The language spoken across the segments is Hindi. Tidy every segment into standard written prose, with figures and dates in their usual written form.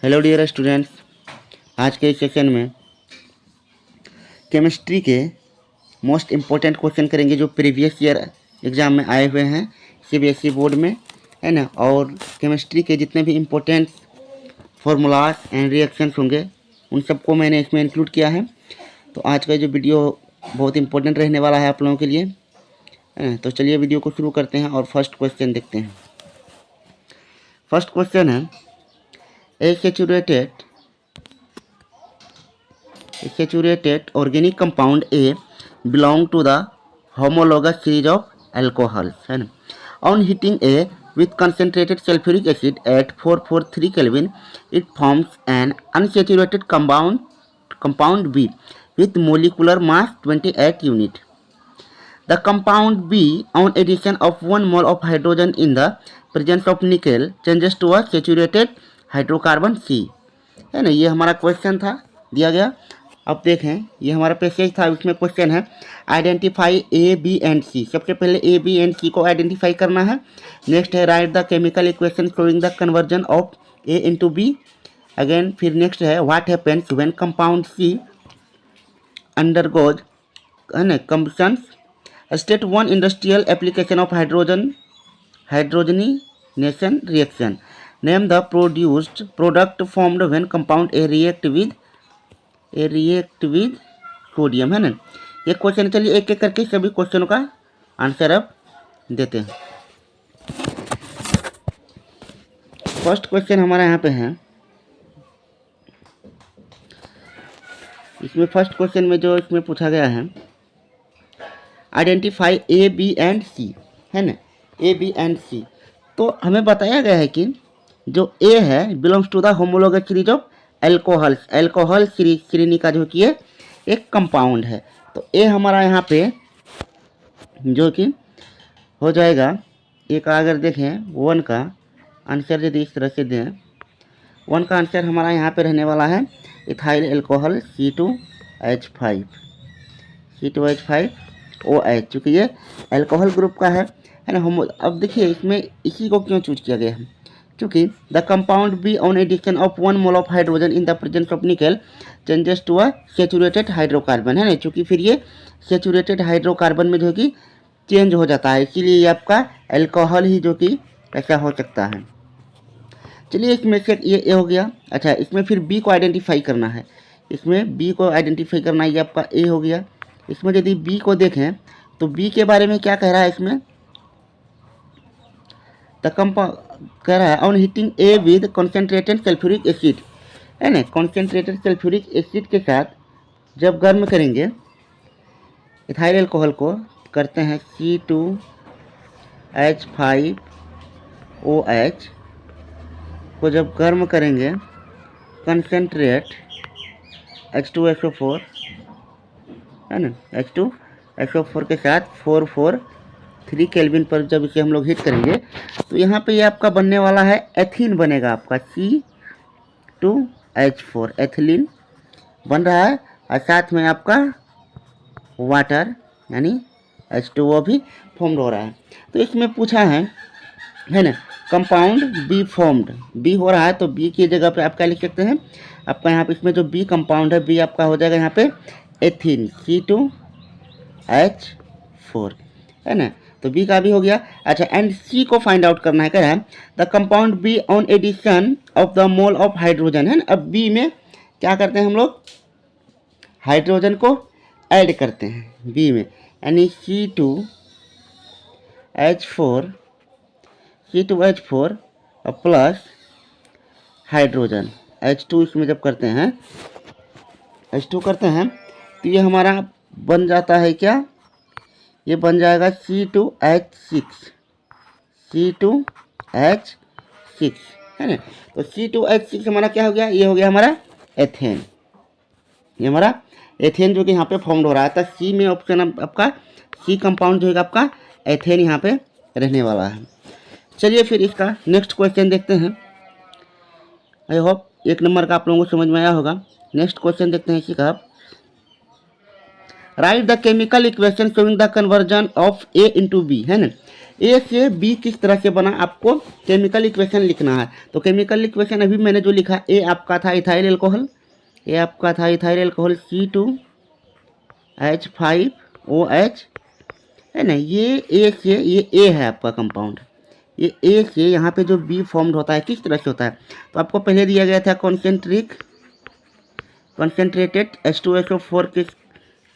हेलो डियर स्टूडेंट्स, आज के इस सेशन में केमिस्ट्री के मोस्ट इम्पोर्टेंट क्वेश्चन करेंगे जो प्रीवियस ईयर एग्ज़ाम में आए हुए हैं सीबीएसई बोर्ड में, है ना। और केमिस्ट्री के जितने भी इम्पोर्टेंट फार्मूलाज एंड रिएक्शंस होंगे उन सबको मैंने इसमें इंक्लूड किया है। तो आज का जो वीडियो बहुत इंपॉर्टेंट रहने वाला है आप लोगों के लिए, है ना। तो चलिए वीडियो को शुरू करते हैं और फर्स्ट क्वेश्चन देखते हैं। फर्स्ट क्वेश्चन है A saturated organic compound A belong to the homologous series of alcohols, है ना। On heating A with concentrated sulfuric acid at 443 Kelvin, it forms an unsaturated compound B with molecular mass 28 unit. The compound B, on addition of 1 mole of hydrogen in the presence of nickel, changes to a saturated hydrocarbon C, है ना। ये हमारा क्वेश्चन था दिया गया। अब देखें, ये हमारा पैसेज था, इसमें क्वेश्चन है आइडेंटिफाई ए बी एंड सी। सबसे पहले ए बी एंड सी को आइडेंटिफाई करना है। नेक्स्ट है right the chemical equation showing the conversion of A into B. Again फिर नेक्स्ट है what happens when compound C undergoes, है ना, combustion. State 1 industrial application of hydrogenation reaction. Name the produced product formed when compound A react with sodium, है ना। ये क्वेश्चन, चलिए एक एक करके सभी क्वेश्चनों का आंसर अब देते हैं। फर्स्ट क्वेश्चन हमारा यहाँ पे है। इसमें फर्स्ट क्वेश्चन में जो इसमें पूछा गया है आइडेंटिफाई ए बी एंड सी, है ना। ए बी एंड सी, तो हमें बताया गया है कि जो ए है belongs to the homologous series of alcohols. Alcohol श्रेणी का जो कि ये एक कंपाउंड है। तो ए हमारा यहाँ पे जो कि हो जाएगा, एक अगर देखें 1 का आंसर यदि इस तरह से दें, 1 का आंसर हमारा यहाँ पे रहने वाला है इथाइल एल्कोहल C2H5OH, चूँकि ये एल्कोहल ग्रुप का है ना। अब देखिए इसमें इसी को क्यों चूज किया गया है, क्योंकि the compound B on addition of 1 mole of hydrogen in the presence of nickel changes to a saturated hydrocarbon, है ना। क्योंकि फिर ये सेचुरेटेड हाइड्रोकार्बन में जो कि चेंज हो जाता है, इसीलिए ये आपका अल्कोहल ही जो कि ऐसा हो सकता है। चलिए इसमें से ये हो गया। अच्छा, इसमें फिर बी को आइडेंटिफाई करना है। इसमें बी को आइडेंटिफाई करना है, ये आपका ए हो गया। इसमें यदि बी को देखें तो बी के बारे में क्या कह रहा है, इसमें द कंपाउंड कह रहा है on heating a with concentrated sulphuric acid, है ना। कॉन्सेंट्रेटेड सल्फ्यूरिक एसिड के साथ जब गर्म करेंगे इथाइल अल्कोहल को, करते हैं C2H5OH को जब गर्म करेंगे कंसेंट्रेट H2SO4, है ना, H2SO4 के साथ 443 केल्विन पर जब इसे हम लोग हीट करेंगे तो यहाँ पे ये आपका बनने वाला है एथीन बनेगा आपका C2H4 एथिलीन बन रहा है। और साथ में आपका वाटर यानी H2O भी फॉर्म्ड हो रहा है। तो इसमें पूछा है ना, कंपाउंड बी फॉर्म्ड, बी हो रहा है तो बी की जगह पे आप क्या लिख सकते हैं, आपका यहाँ पे इसमें जो बी कंपाउंड है बी आपका हो जाएगा यहाँ पे एथीन C2H4, है ना। तो बी का भी हो गया। अच्छा, एंड सी को फाइंड आउट करना है, कह रहा है the compound B on addition of the mole of hydrogen, है ना। अब बी में क्या करते हैं हम लोग, हाइड्रोजन को ऐड करते हैं बी में, यानी C2H4 प्लस हाइड्रोजन H2, इसमें जब करते हैं H2 करते हैं तो ये हमारा बन जाता है क्या, ये बन जाएगा C2H6, है ना। तो C2H6 हमारा क्या हो गया, ये हो गया हमारा एथेन। ये हमारा एथेन जो कि यहाँ पे फॉर्म्ड हो रहा है। तो सी में ऑप्शन आपका सी कंपाउंड जो है आपका एथेन यहाँ पे रहने वाला है। चलिए फिर इसका नेक्स्ट क्वेश्चन देखते हैं। आई होप 1 नंबर का आप लोगों को समझ में आया होगा। नेक्स्ट क्वेश्चन देखते हैं इसी का। Write the chemical equation showing the conversion of A into B, है ना। ए से बी किस तरह से बना, आपको केमिकल इक्वेशन लिखना है। तो केमिकल इक्वेशन अभी मैंने जो लिखा, ए आपका था इथाइल एल्कोहल, ए आपका था इथाइल एल्कोहल C2H5OH, है ना। ये ए से, ये ए है आपका कंपाउंड, ये ए से यहाँ पे जो बी फॉर्म्ड होता है किस तरह से होता है। तो आपको पहले दिया गया था कॉन्सेंट्रेटेड H2SO4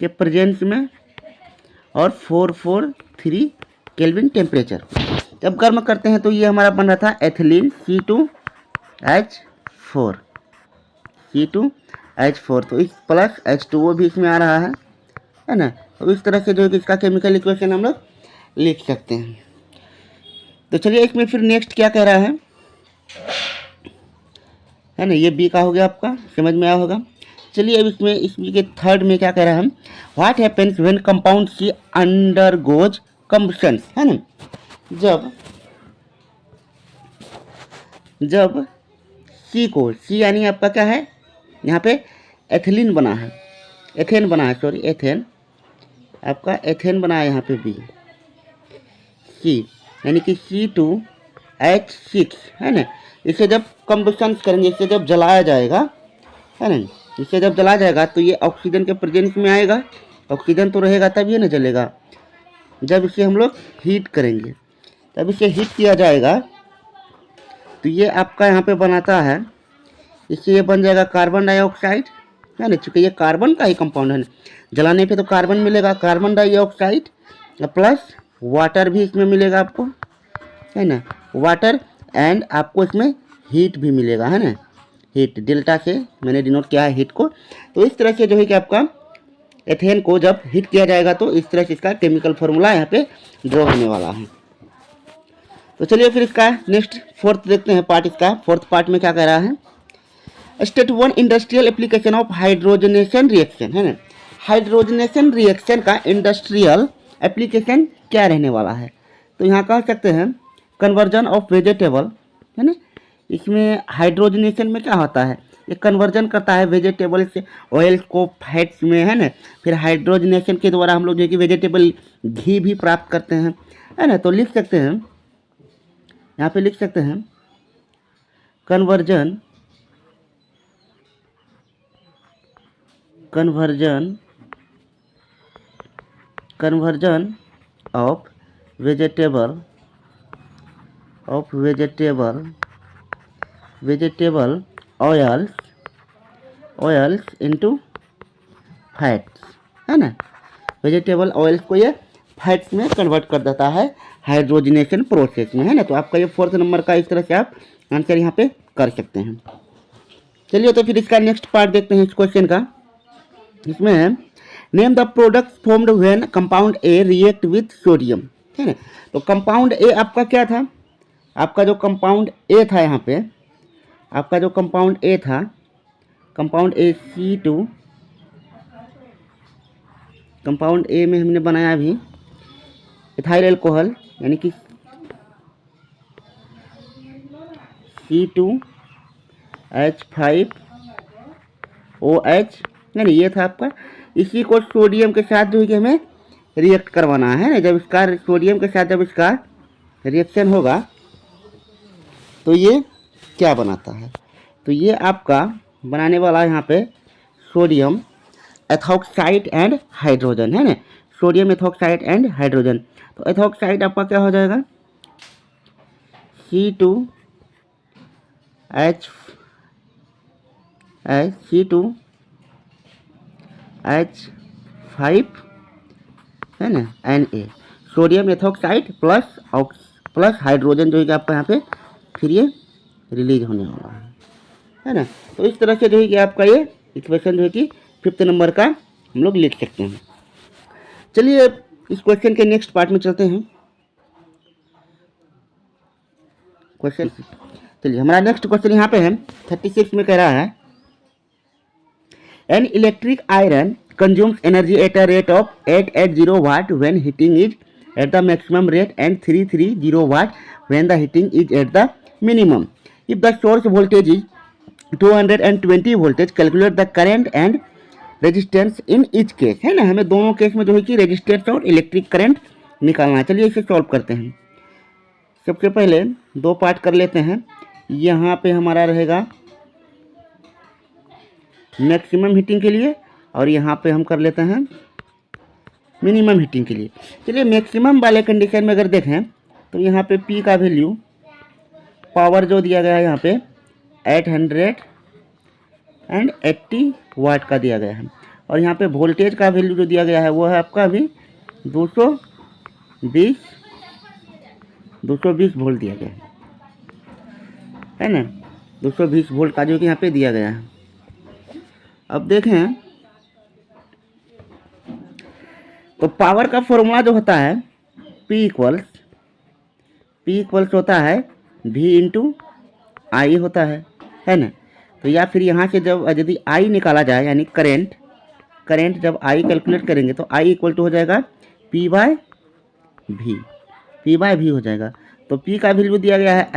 के प्रेजेंस में और 443 केल्विन टेम्परेचर। जब गर्म करते हैं तो ये हमारा बन रहा था एथिलीन C2H4, तो इस प्लस H2O भी इसमें आ रहा है ना। तो इस तरह से जो है इसका केमिकल इक्वेशन हम लोग लिख सकते हैं। तो चलिए इसमें फिर नेक्स्ट क्या कह रहा है ना, ये बी का हो गया, आपका समझ में आया होगा। चलिए अब इसमें के थर्ड में क्या कह रहा है हम, what happens when compound C undergoes combustion, है ना। जब सी को, सी यानी आपका क्या है, यहाँ पे एथिलीन बना है, एथेन बना है, सॉरी एथेन, आपका एथेन बना है यहाँ पे बी, सी यानी कि C2H6, है ना। इसे जब कंबशन करेंगे, इसे जब जलाया जाएगा, है ना, इसे जब जलाया जाएगा तो ये ऑक्सीजन के प्रेजेंस में आएगा, ऑक्सीजन तो रहेगा तब ये ना जलेगा। जब इसे हम लोग हीट करेंगे, तब इसे हीट किया जाएगा तो ये आपका यहाँ पे बनाता है, इससे ये बन जाएगा कार्बन डाइऑक्साइड, है ना। चूँकि ये कार्बन का ही कंपाउंड है ना, जलाने पे तो कार्बन मिलेगा, कार्बन डाइऑक्साइड प्लस वाटर भी इसमें मिलेगा आपको, है ना, वाटर, एंड आपको इसमें हीट भी मिलेगा, है ना, हीट, डेल्टा से मैंने डिनोट किया है हीट को। तो इस तरह से जो है कि आपका एथेन को जब हीट किया जाएगा तो इस तरह से इसका केमिकल फार्मूला यहाँ पे ड्रॉ होने वाला है। तो चलिए फिर इसका नेक्स्ट फोर्थ देखते हैं पार्ट। इसका फोर्थ पार्ट में क्या कह रहा है, state 1 industrial application of hydrogenation reaction, है ना। हाइड्रोजनेशन रिएक्शन का इंडस्ट्रियल एप्लीकेशन क्या रहने वाला है। तो यहाँ कह सकते हैं कन्वर्जन ऑफ वेजिटेबल, है ना। इसमें हाइड्रोजनेशन में क्या होता है, ये कन्वर्जन करता है वेजिटेबल से ऑयल को फैट्स में, है ना। फिर हाइड्रोजनेशन के द्वारा हम लोग जो है कि वेजिटेबल घी भी प्राप्त करते हैं, है ना। तो लिख सकते हैं, यहाँ पे लिख सकते हैं conversion of vegetable oils into fats, है ना। वेजिटेबल ऑयल्स को ये फैट्स में कन्वर्ट कर देता है हाइड्रोजनेशन प्रोसेस में, है ना। तो आपका ये फोर्थ नंबर का इस तरह से आप आंसर यहाँ पे कर सकते हैं। चलिए तो फिर इसका नेक्स्ट पार्ट देखते हैं इस क्वेश्चन का। इसमें है name the product formed when compound A react with sodium, है ना। तो कंपाउंड ए आपका क्या था, आपका जो कंपाउंड ए था यहाँ पे, आपका जो कंपाउंड ए था, compound A C2, compound A में हमने बनाया अभी इथाइल एल्कोहल यानी कि C2H5OH, यानी ये था आपका। इसी को सोडियम के साथ जो है कि हमें रिएक्ट करवाना है ना। जब इसका सोडियम के साथ जब इसका रिएक्शन होगा तो ये क्या बनाता है, तो ये आपका बनाने वाला है यहाँ पे सोडियम एथॉक्साइड एंड हाइड्रोजन, है ना। Sodium ethoxide and hydrogen. तो एथॉक्साइड आपका क्या हो जाएगा C2H5, है ना, Na, sodium ethoxide plus hydrogen जो है कि आपका यहाँ पे फिर ये रिलीज होने वाला है ना। तो इस तरह से जो है कि आपका ये इक्वेशन जो है कि फिफ्थ नंबर का हम लोग लिख सकते हैं। चलिए इस क्वेश्चन के नेक्स्ट पार्ट में चलते हैं। क्वेश्चन, चलिए हमारा नेक्स्ट क्वेश्चन यहाँ पे है 36 में कह रहा है an electric iron consumes energy at a rate of 880 watt when heating is at the maximum rate and 330 watt when the heating is at the minimum. If the source voltage is 220 voltage, calculate the current and resistance in each case, है ना, हमें दोनों केस में जो है कि रेजिस्टेंस और इलेक्ट्रिक करंट निकालना है। चलिए इसे सॉल्व करते हैं। सबसे पहले दो पार्ट कर लेते हैं। यहाँ पे हमारा रहेगा मैक्सिमम हीटिंग के लिए और यहाँ पे हम कर लेते हैं मिनिमम हीटिंग के लिए। चलिए मैक्सिमम वाले कंडीशन में अगर देखें तो यहाँ पे P का वैल्यू, पावर जो दिया गया है यहाँ पे 880 वाट का दिया गया है और यहाँ पे वोल्टेज का वैल्यू जो दिया गया है वो है आपका अभी 220 वोल्ट दिया गया है ना, 220 वोल्ट का जो कि यहाँ पे दिया गया है। अब देखें तो पावर का फॉर्मूला जो होता है P इक्वल्स होता है V इंटू आई होता है ना। तो या फिर यहाँ से जब यदि I निकाला जाए यानी करंट जब I कैलकुलेट करेंगे तो I इक्वल टू हो जाएगा P बाय V हो जाएगा। तो P का वैल्यू दिया गया है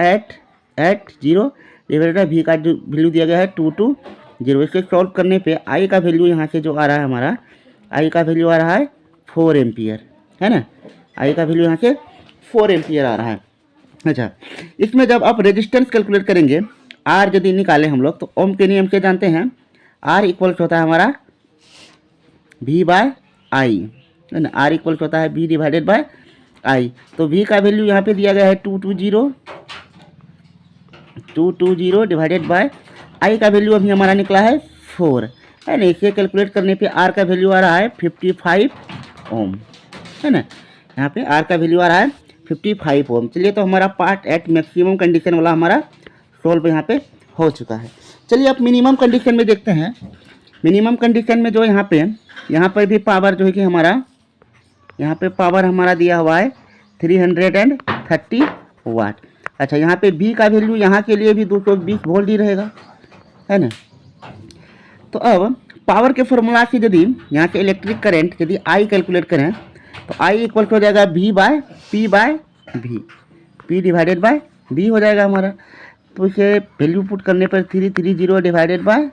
880 डिवाइडेड बाय V का जो वैल्यू दिया गया है 220। इससे सॉल्व करने पे I का वैल्यू यहाँ से जो आ रहा है हमारा, I का वैल्यू आ रहा है 4 एम्पियर, है ना। I का वैल्यू यहाँ से 4 एम्पियर आ रहा है। अच्छा, इसमें जब आप रेजिस्टेंस कैलकुलेट करेंगे, R यदि निकालें हम लोग तो ओम के नियम से जानते हैं R इक्वल्स होता है हमारा V बाय आई, है ना। R इक्वल्स होता है V डिवाइडेड बाय आई। तो V का वैल्यू यहाँ पे दिया गया है 220 डिवाइडेड बाय I का वैल्यू अभी हमारा निकला है 4, है ना। इसे कैलकुलेट करने पे R का वैल्यू आ रहा है 55 ओम, है ना। यहाँ पे R का वैल्यू आ रहा है 55 ओम। चलिए तो हमारा पार्ट एट मैक्सिमम कंडीशन वाला हमारा सोल्व यहाँ पे हो चुका है। चलिए अब मिनिमम कंडीशन में देखते हैं। मिनिमम कंडीशन में जो यहाँ पर भी पावर जो है कि हमारा यहाँ पे पावर हमारा दिया हुआ है 330 वाट। अच्छा, यहाँ पे B का वैल्यू यहाँ के लिए भी 220 वोल्ट ही रहेगा, है ना। तो अब पावर के फॉर्मूला से यदि यहाँ से इलेक्ट्रिक करंट यदि I कैलकुलेट करें तो I इक्वल हो जाएगा P by V divided by V हो जाएगा हमारा। तो इसे वैल्यू पुट करने पर 330 डिवाइडेड बाय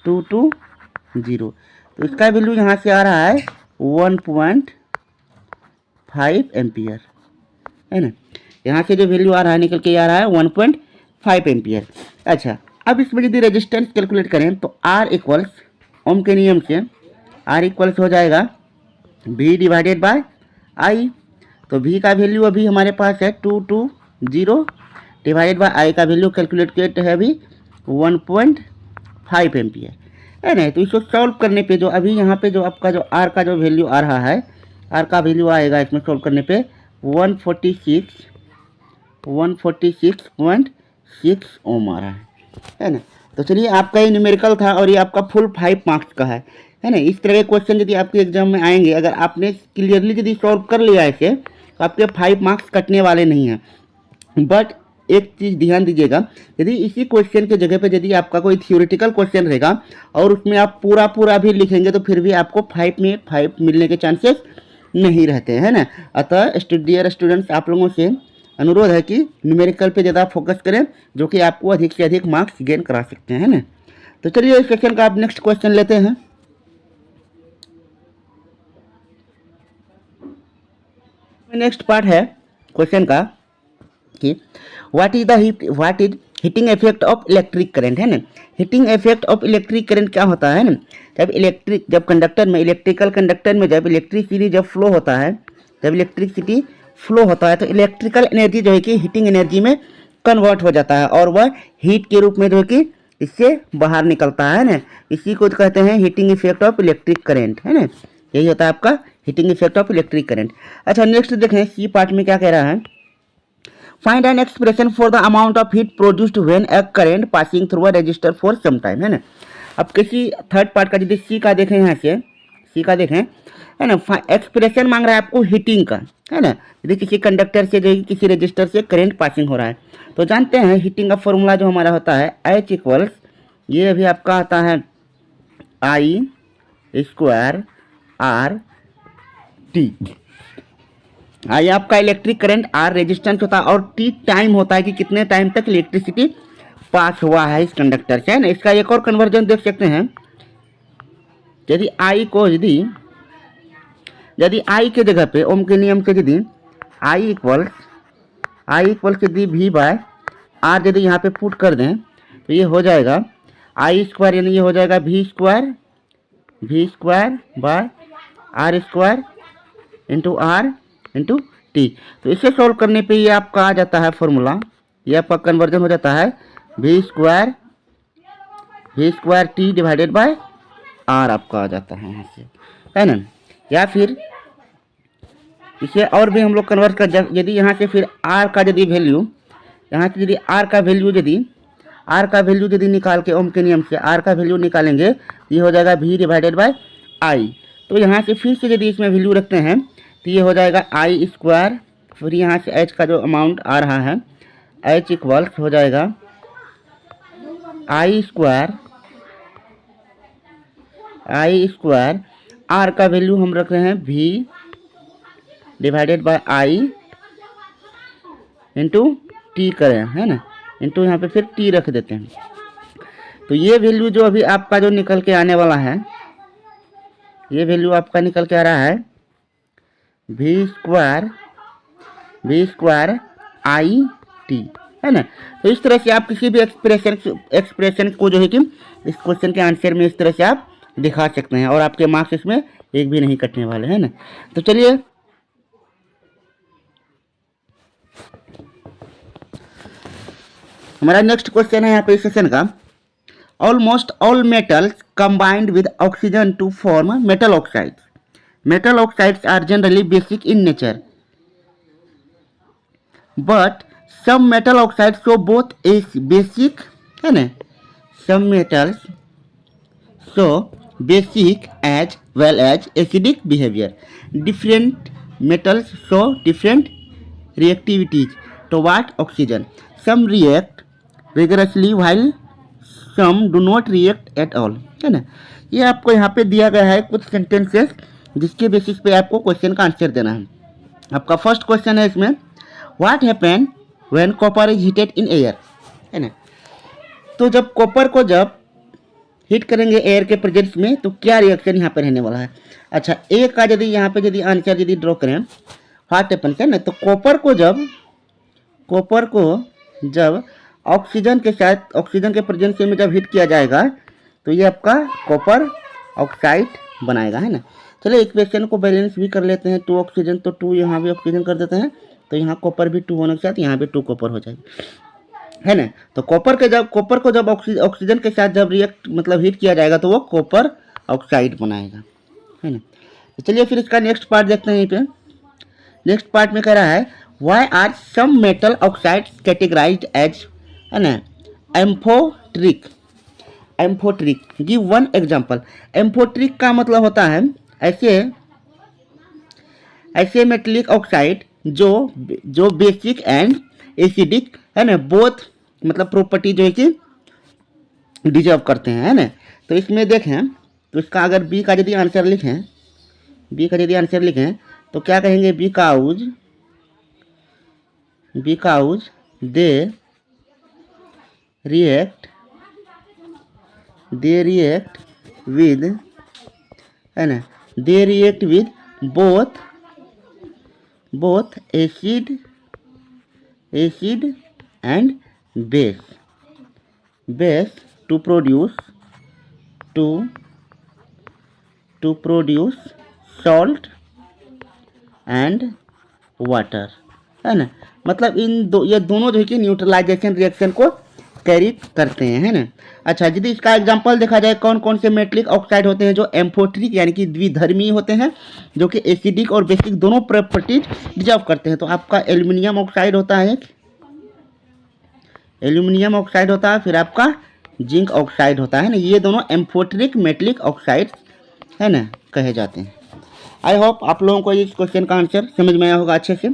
220, तो इसका वैल्यू यहाँ से आ रहा है 1.5 एम्पियर, है ना। यहाँ से जो वैल्यू आ रहा है निकल के आ रहा है 1.5 एम्पियर। अच्छा, अब इसमें यदि रेजिस्टेंस कैलकुलेट करें तो R इक्वल्स ओम के नियम से R इक्वल्स हो जाएगा V डिवाइडेड बाय आई। तो V का वैल्यू अभी हमारे पास है 220 डिवाइडेड बाय आई का वैल्यू कैलकुलेट किया है अभी 1.5 एम्पियर, है ना। तो इसको सॉल्व करने पे जो अभी यहाँ पे जो आपका जो R का जो वैल्यू आ रहा है, R का वैल्यू आएगा इसमें सॉल्व करने पे 146.6 ओम आ रहा है ना। तो चलिए आपका ये न्यूमेरिकल था और ये आपका फुल 5 मार्क्स का है ना। इस तरह के क्वेश्चन यदि आपके एग्जाम में आएंगे, अगर आपने क्लियरली यदि सॉल्व कर लिया इसे तो आपके 5 मार्क्स कटने वाले नहीं हैं। बट एक चीज़ ध्यान दीजिएगा, यदि इसी क्वेश्चन के जगह पे यदि आपका कोई थियोरेटिकल क्वेश्चन रहेगा और उसमें आप पूरा भी लिखेंगे तो फिर भी आपको 5 में 5 मिलने के चांसेस नहीं रहते हैं ना। अतः डियर स्टूडेंट्स, आप लोगों से अनुरोध है कि न्यूमेरिकल पे ज़्यादा फोकस करें, जो कि आपको अधिक से अधिक मार्क्स गेन करा सकते हैं ना। तो चलिए इस सेक्शन का आप नेक्स्ट क्वेश्चन लेते हैं। नेक्स्ट पार्ट है क्वेश्चन का कि what is heating effect of electric current, है ना। Heating effect of electric current क्या होता है ना, जब कंडक्टर में इलेक्ट्रिकल कंडक्टर में जब इलेक्ट्रिसिटी फ्लो होता है, जब इलेक्ट्रिसिटी फ्लो होता है तो इलेक्ट्रिकल एनर्जी जो है कि हीटिंग एनर्जी में कन्वर्ट हो जाता है और वह हीट के रूप में जो है कि इससे बाहर निकलता है ना। इसी को कहते हैं heating effect of electric current, है ना। यही होता है आपका heating effect of electric current. अच्छा, नेक्स्ट देखें सी पार्ट में क्या कह रहा है। Find an expression for the amount of heat produced when a current passing through a resistor for some time, है ना। अब किसी थर्ड पार्ट का यदि सी का देखें, यहाँ से सी का देखें, है ना। एक्सप्रेशन मांग रहा है आपको हीटिंग का, है ना। यदि किसी कंडक्टर से जो किसी रजिस्टर से करंट पासिंग हो रहा है तो जानते हैं हीटिंग का फॉर्मूला जो हमारा होता है H इक्वल्स, ये अभी आपका आता है I स्क्वायर R T। आई आपका इलेक्ट्रिक करंट, R रेजिस्टेंस होता है और T टाइम होता है कि कितने टाइम तक इलेक्ट्रिसिटी पास हुआ है इस कंडक्टर से, है ना। इसका एक और कन्वर्जन देख सकते हैं, यदि आई को यदि आई के जगह पे ओम के नियम से यदि आई इक्वल्स यदि वी बाय आर यदि यहाँ पे पुट कर दें तो ये हो जाएगा आई स्क्वायर, यानी ये हो जाएगा V square by R square into R into T. तो इसे सॉल्व करने पे ये आपका आ जाता है फॉर्मूला, ये आपका कन्वर्जन हो जाता है V square T divided by R आपका आ जाता है यहाँ से, है ना। या फिर इसे और भी हम लोग कन्वर्ट कर, यदि यहाँ से फिर आर का यदि वैल्यू, यहाँ से यदि आर का वैल्यू यदि निकाल के ओम के नियम से आर का वैल्यू निकालेंगे ये हो जाएगा वी डिवाइडेड बाय आई। तो यहाँ से फिर से यदि इसमें वैल्यू रखते हैं तो ये हो जाएगा आई स्क्वायर, फिर यहाँ से एच का जो अमाउंट आ रहा है एच इक्वल्स हो जाएगा आई स्क्वायर आर का वैल्यू हम रख रहे हैं V divided by I into T करें, है ना, इंटू यहाँ पे फिर टी रख देते हैं। तो ये वैल्यू जो अभी आपका जो निकल के आने वाला है, ये वैल्यू आपका निकल के आ रहा है वी स्क्वायर आई टी, है ना। तो इस तरह से आप किसी भी एक्सप्रेशन को जो है कि इस क्वेश्चन के आंसर में इस तरह से आप दिखा सकते हैं और आपके मार्क्स इसमें एक भी नहीं कटने वाले, है ना। तो चलिए हमारा नेक्स्ट क्वेश्चन है यहाँ पे इस सेशन का, almost all metals combined with oxygen to form metal oxides. Metal oxides are generally basic in nature but some metal oxides show both basic, है ना, some metals show basic as well as acidic behavior. Different metals show different reactivities toward oxygen. Some react vigorously while some do not react at all, है ना। ये आपको यहाँ पे दिया गया है कुछ सेंटेंसेस जिसके बेसिस पे आपको क्वेश्चन का आंसर देना है। आपका फर्स्ट क्वेश्चन है इसमें, what happen when copper is heated in air, है ना। तो जब कॉपर को जब हीट करेंगे एयर के प्रेजेंस में तो क्या रिएक्शन यहाँ पे रहने वाला है। अच्छा, ए का यदि यहाँ पे यदि आंसर यदि ड्रॉ करें व्हाट हैपन, है ना, तो कॉपर को जब ऑक्सीजन के साथ ऑक्सीजन के प्रेजेंस में जब हीट किया जाएगा तो ये आपका कॉपर ऑक्साइड बनाएगा, है ना। चलिए इक्वेशन को बैलेंस भी कर लेते हैं, 2 ऑक्सीजन तो 2 यहाँ भी ऑक्सीजन कर देते हैं तो यहाँ कॉपर भी 2 होने के साथ यहाँ भी 2 कॉपर हो जाएगी, है ना। तो कॉपर को जब ऑक्सीजन के साथ जब रिएक्ट मतलब हीट किया जाएगा तो वो कॉपर ऑक्साइड बनाएगा, है ना। तो चलिए फिर इसका नेक्स्ट पार्ट देखते हैं। यहीं पे नेक्स्ट पार्ट में कह रहा है why are some metal oxides categorised as, है ना, amphoteric. Give one example. Amphoteric का मतलब होता है ऐसे मेटलिक ऑक्साइड जो बेसिक एंड एसिडिक, है ना, बोथ मतलब प्रॉपर्टी जो है कि डिजर्व करते हैं, है ना। तो इसमें देखें तो इसका अगर बी का यदि आंसर लिखें तो क्या कहेंगे, बिकॉज दे रिएक्ट विद, है ना, they react with both acid and base to produce salt and water, है ना। मतलब ये दोनों जो है कि न्यूट्रलाइजेशन रिएक्शन को कैरी करते हैं, है ना। अच्छा, यदि इसका एग्जांपल देखा जाए कौन कौन से मेटलिक ऑक्साइड होते हैं जो एम्फोट्रिक यानी कि द्विधर्मी होते हैं, जो कि एसिडिक और बेसिक दोनों प्रॉपर्टीज डिजर्व करते हैं। तो आपका एल्युमिनियम ऑक्साइड होता है, फिर आपका जिंक ऑक्साइड होता है ना। ये दोनों एम्फोट्रिक मेटलिक ऑक्साइड, है ना, कहे जाते हैं। आई होप आप लोगों को इस क्वेश्चन का आंसर समझ में आया होगा अच्छे से।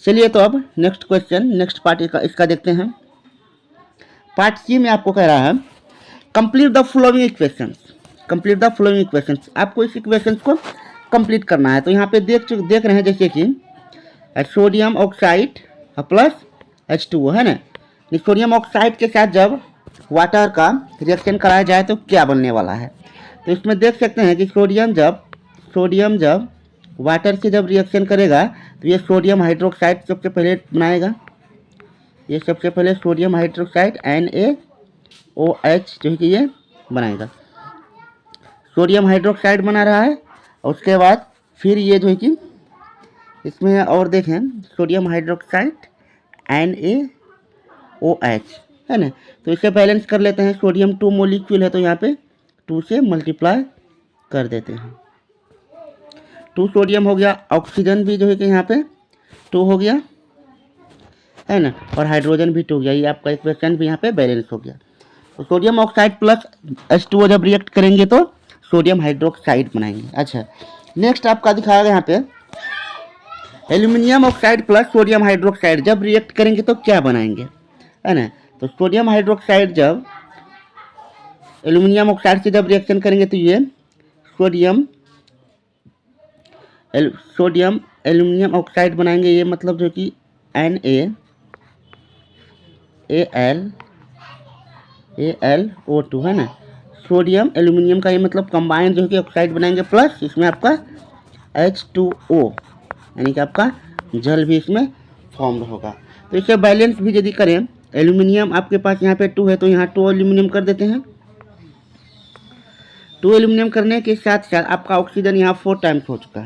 चलिए तो अब नेक्स्ट पार्ट इसका देखते हैं। पार्ट सी में आपको कह रहा है कंप्लीट द फॉलोइंग इक्वेशंस। आपको इस इक्वेशंस को कंप्लीट करना है। तो यहाँ पे देख रहे हैं जैसे कि सोडियम ऑक्साइड प्लस H2O, है ना। सोडियम ऑक्साइड के साथ जब वाटर का रिएक्शन कराया जाए तो क्या बनने वाला है। तो इसमें देख सकते हैं कि सोडियम जब वाटर से जब रिएक्शन करेगा तो ये सोडियम हाइड्रोक्साइड सबसे पहले बनाएगा। ये सबसे पहले सोडियम हाइड्रोक्साइड NaOH जो है कि ये बनाएगा। सोडियम हाइड्रोक्साइड बना रहा है और उसके बाद फिर ये जो है कि इसमें और देखें सोडियम हाइड्रोक्साइड NaOH है ना। तो इसे बैलेंस कर लेते हैं। सोडियम 2 मोलिक्यूल है तो यहाँ पे 2 से मल्टीप्लाई कर देते हैं। 2 सोडियम हो गया, ऑक्सीजन भी जो है कि यहाँ पे 2 हो गया है ना, और हाइड्रोजन भी 2 हो गया। ये आपका इक्वेशन भी यहाँ पे बैलेंस हो गया। तो सोडियम ऑक्साइड प्लस H2O जब रिएक्ट करेंगे तो सोडियम हाइड्रोक्साइड बनाएंगे। अच्छा, नेक्स्ट आपका दिखाया गया यहाँ पे aluminium oxide plus sodium hydroxide जब रिएक्ट करेंगे तो क्या बनाएंगे, है ना। तो सोडियम हाइड्रोक्साइड जब एल्यूमिनियम ऑक्साइड से जब रिएक्शन करेंगे तो ये सोडियम एल्यूमिनियम ऑक्साइड बनाएंगे। ये मतलब जो कि NaAlO2 है ना। सोडियम एल्यूमिनियम का ये मतलब कंबाइन जो है कि ऑक्साइड बनाएंगे, प्लस इसमें आपका H2O यानी कि आपका जल भी इसमें फॉर्म होगा। तो इसे बैलेंस भी यदि करें, एल्यूमिनियम आपके पास यहाँ पे 2 है तो यहाँ 2 एल्यूमिनियम कर देते हैं। 2 एल्यूमिनियम करने के साथ साथ आपका ऑक्सीजन यहाँ 4 टाइम्स हो चुका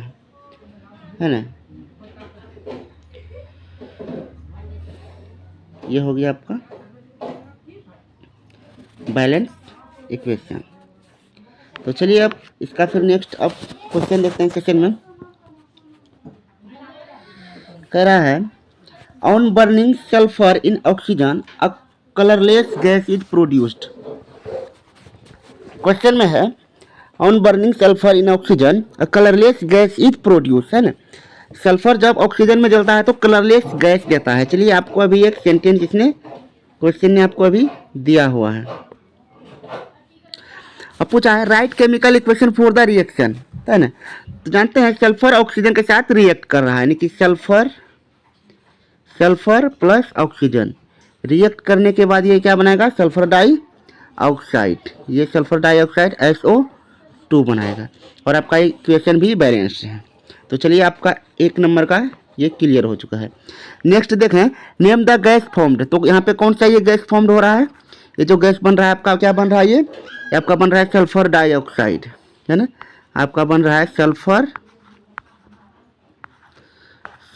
है ना। ये हो गया आपका बैलेंस इक्वेशन। तो चलिए अब इसका फिर नेक्स्ट अब क्वेश्चन देखते हैं सेशन में। कह रहा है on burning sulphur in oxygen a colourless gas is produced. Question में है on burning sulphur in oxygen a colourless gas is produced, है ना। सल्फर जब ऑक्सीजन में जलता है तो कलरलेस गैस देता है। चलिए आपको अभी एक सेंटेंस इसने क्वेश्चन ने आपको अभी दिया हुआ है। अब पूछा है right chemical equation for the reaction, है ना। तो जानते हैं सल्फर ऑक्सीजन के साथ रिएक्ट कर रहा है, यानी कि सल्फर प्लस ऑक्सीजन रिएक्ट करने के बाद ये क्या बनाएगा, सल्फर डाइऑक्साइड। ये सल्फर डाइऑक्साइड SO2 बनाएगा और आपका इक्वेशन भी बैलेंस्ड है। तो चलिए आपका 1 नंबर का ये क्लियर हो चुका है। नेक्स्ट देखें नेम द गैस फॉर्म्ड। तो यहाँ पे कौन सा ये गैस फॉर्म्ड हो रहा है, ये जो गैस बन रहा है आपका क्या बन रहा है, ये आपका बन रहा है सल्फर डाइऑक्साइड, है ना। आपका बन रहा है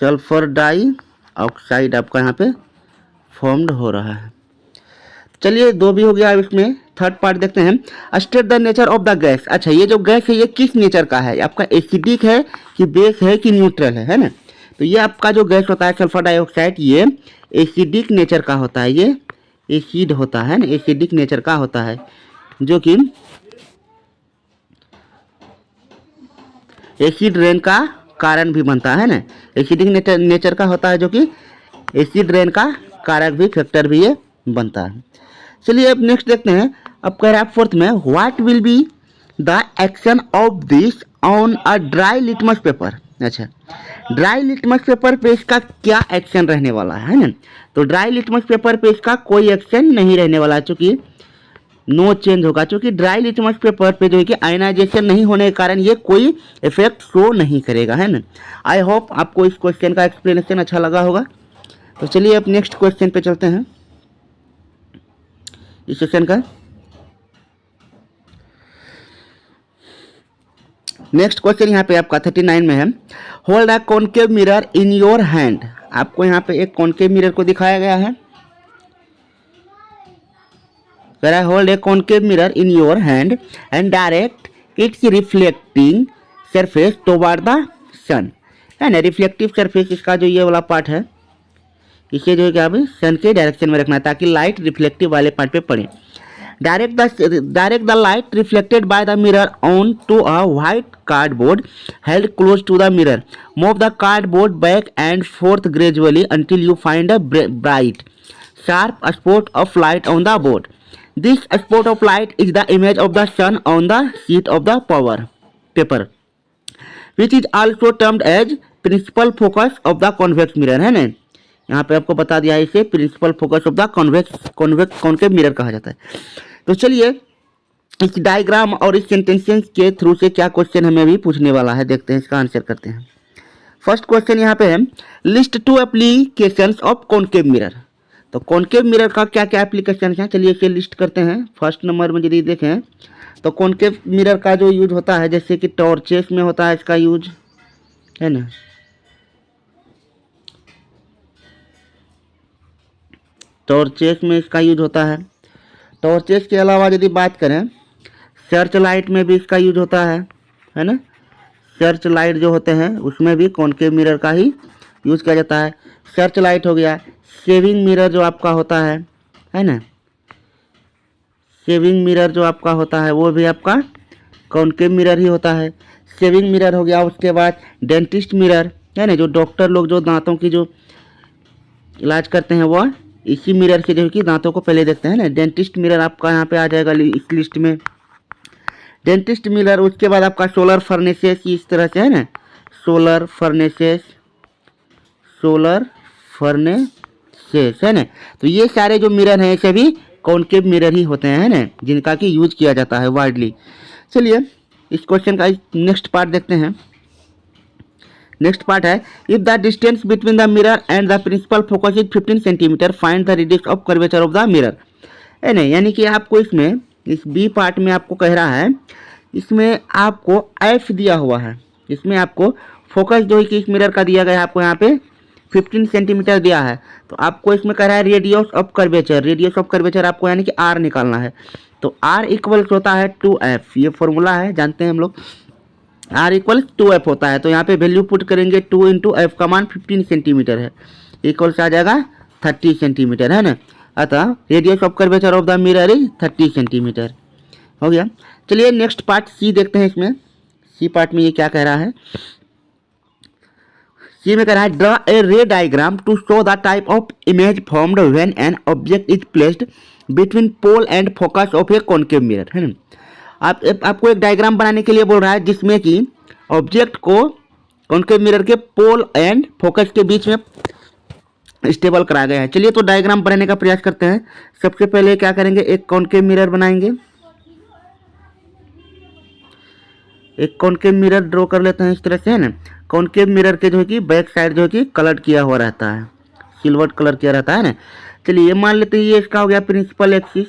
सल्फर डाइऑक्साइड आपका यहाँ पे फॉर्म्ड हो रहा है। चलिए 2 भी हो गया। अब इसमें थर्ड पार्ट देखते हैं state the nature of the gas. अच्छा, ये जो गैस है ये किस नेचर का है, आपका एसिडिक है कि बेस है कि न्यूट्रल है ना। तो ये आपका जो गैस होता है सल्फर डाइऑक्साइड ये एसिडिक नेचर का होता है, ये एसिड होता है ना, एसिडिक नेचर का होता है, जो कि एसिड रेन का कारण भी बनता है ना। एसिडिक नेचर का होता है जो कि एसिड रेन का कारक भी, फैक्टर भी ये बनता है। चलिए अब नेक्स्ट देखते हैं। अब कह रहा है 4th में what will be the action of this on a dry litmus paper. अच्छा, ड्राई लिटमस पेपर पे इसका क्या एक्शन रहने वाला है ना। तो ड्राई लिटमस पेपर पे इसका कोई एक्शन नहीं रहने वाला, चूँकि नो चेंज होगा, क्योंकि ड्राई लिटमस पेपर पे जो है कि आयनाइजेशन नहीं होने के कारण ये कोई इफेक्ट शो नहीं करेगा, है ना। आई होप आपको इस क्वेश्चन का एक्सप्लेनेशन अच्छा लगा होगा। तो चलिए अब नेक्स्ट क्वेश्चन पे चलते हैं इस सेशन का। नेक्स्ट क्वेश्चन यहाँ पे आपका 39 में है hold a concave mirror in your hand. आपको यहाँ पे एक कॉनकेव मिरर को दिखाया गया है। कह रहा है hold a concave mirror in your hand and direct its reflecting surface toward the sun, है ना। रिफ्लेक्टिव सरफेस इसका जो ये वाला पार्ट है इसे जो है क्या अभी सन के डायरेक्शन में रखना है ताकि लाइट रिफ्लेक्टिव वाले पार्ट पे पड़े। Direct the light reflected by the mirror on to a white cardboard held close to the mirror. Move the cardboard back and forth gradually until you find a bright sharp spot of light on the board. This spot of light is the image of the sun on the sheet of the paper, which is also termed as principal focus of the convex mirror, है ना। यहाँ पे आपको बता दिया है इसे principal focus of the concave mirror कहा जाता है। तो चलिए इस डायग्राम और इस सेंटेंसेस के थ्रू से क्या क्वेश्चन हमें भी पूछने वाला है, देखते हैं, इसका आंसर करते हैं। फर्स्ट क्वेश्चन यहाँ पे है, list 2 applications of concave mirror. तो कॉनकेव मिरर का क्या क्या एप्लीकेशन है, चलिए इसे लिस्ट करते हैं। फर्स्ट नंबर में यदि देखें तो कॉनकेव मिरर का जो यूज होता है, जैसे कि टॉर्चेस में होता है इसका यूज, है ना, टॉर्चेस में इसका यूज होता है। टॉर्चेस के अलावा यदि बात करें, सर्च लाइट में भी इसका यूज होता है ना, सर्च लाइट जो होते हैं उसमें भी कॉनकेव मिरर का ही यूज किया जाता है। सर्च लाइट हो गया, सेविंग मिरर जो आपका होता है ना, सेविंग मिरर जो आपका होता है वो भी आपका कॉनकेव मिरर ही होता है। सेविंग मिरर हो गया। उसके बाद डेंटिस्ट मिरर, है ना, जो डॉक्टर लोग जो दांतों की जो इलाज करते हैं वो इसी मिरर से जो कि दांतों को पहले देखते हैं ना। डेंटिस्ट मिरर आपका यहाँ पे आ जाएगा इस लिस्ट में, डेंटिस्ट मिरर। उसके बाद आपका सोलर फर्नेसेस, इस तरह से, है ना, सोलर फर्नेसेस, सोलर फर्नेसेस, है ना। तो ये सारे जो मिरर हैं सभी कॉनकेव मिरर ही होते हैं, है ना, जिनका कि यूज किया जाता है वाइडली। चलिए इस क्वेश्चन का नेक्स्ट पार्ट देखते हैं। नेक्स्ट पार्ट है, if the distance between the mirror and the principal focus is 15 centimetre, find the radius of curvature of the mirror, है ना। यानी कि आपको इसमें इस बी पार्ट में आपको कह रहा है, इसमें आपको एफ दिया हुआ है, इसमें आपको फोकस जो है कि इस मिरर का दिया गया है आपको यहाँ पे 15 सेंटीमीटर दिया है। तो आपको इसमें कह रहा है radius of curvature, radius of curvature आपको यानी कि आर निकालना है। तो आर इक्वल्स होता है 2f, ये फॉर्मूला है, जानते हैं हम लोग, आर इक्वल्स 2f होता है। तो यहाँ पे वैल्यू पुट करेंगे, 2 इंटू एफ का मान 15 सेंटीमीटर है, इक्वल्स आ जाएगा 30 सेंटीमीटर, है ना। अतः radius of curvature of the mirror is 30 centimetre, हो गया। चलिए नेक्स्ट पार्ट सी देखते हैं। इसमें सी पार्ट में ये क्या कह रहा है, सी में कह रहा है, draw a ray diagram to show the type of image formed when an object is placed between pole and focus of a concave mirror, है ना। आपको एक डायग्राम बनाने के लिए बोल रहा है जिसमें कि ऑब्जेक्ट को कॉनकेव मिरर के पोल एंड फोकस के बीच में स्टेबल कराया गया है। चलिए तो डायग्राम बनाने का प्रयास करते हैं। सबसे पहले क्या करेंगे, एक कॉनकेव मिरर बनाएंगे, एक कॉनकेव मिरर ड्रॉ कर लेते हैं इस तरह से, है ना। कॉनकेव मिरर के जो है कि बैक साइड जो है कि कलर किया हुआ रहता है, सिल्वर कलर किया रहता है ना। चलिए ये मान लेते हैं ये इसका हो गया प्रिंसिपल एक्सिस,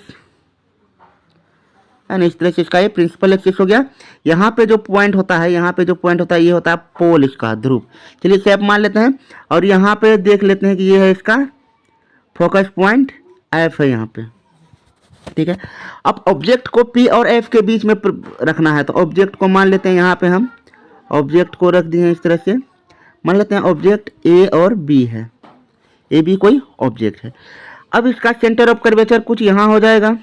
है ना, इस तरह से इसका ये प्रिंसिपल एक्सिस हो गया। यहाँ पे जो पॉइंट होता है, यहाँ पे जो पॉइंट होता है ये होता है पोल, इसका ध्रुव। चलिए शेप मान लेते हैं और यहाँ पे देख लेते हैं कि ये है इसका फोकस पॉइंट एफ है यहाँ पे, ठीक है। अब ऑब्जेक्ट को पी और एफ के बीच में रखना है, तो ऑब्जेक्ट को मान लेते हैं, यहाँ पे हम ऑब्जेक्ट को रख दिए इस तरह से, मान लेते हैं ऑब्जेक्ट ए और बी है, ए बी कोई ऑब्जेक्ट है। अब इसका सेंटर ऑफ कर्वेचर कुछ यहाँ हो जाएगा,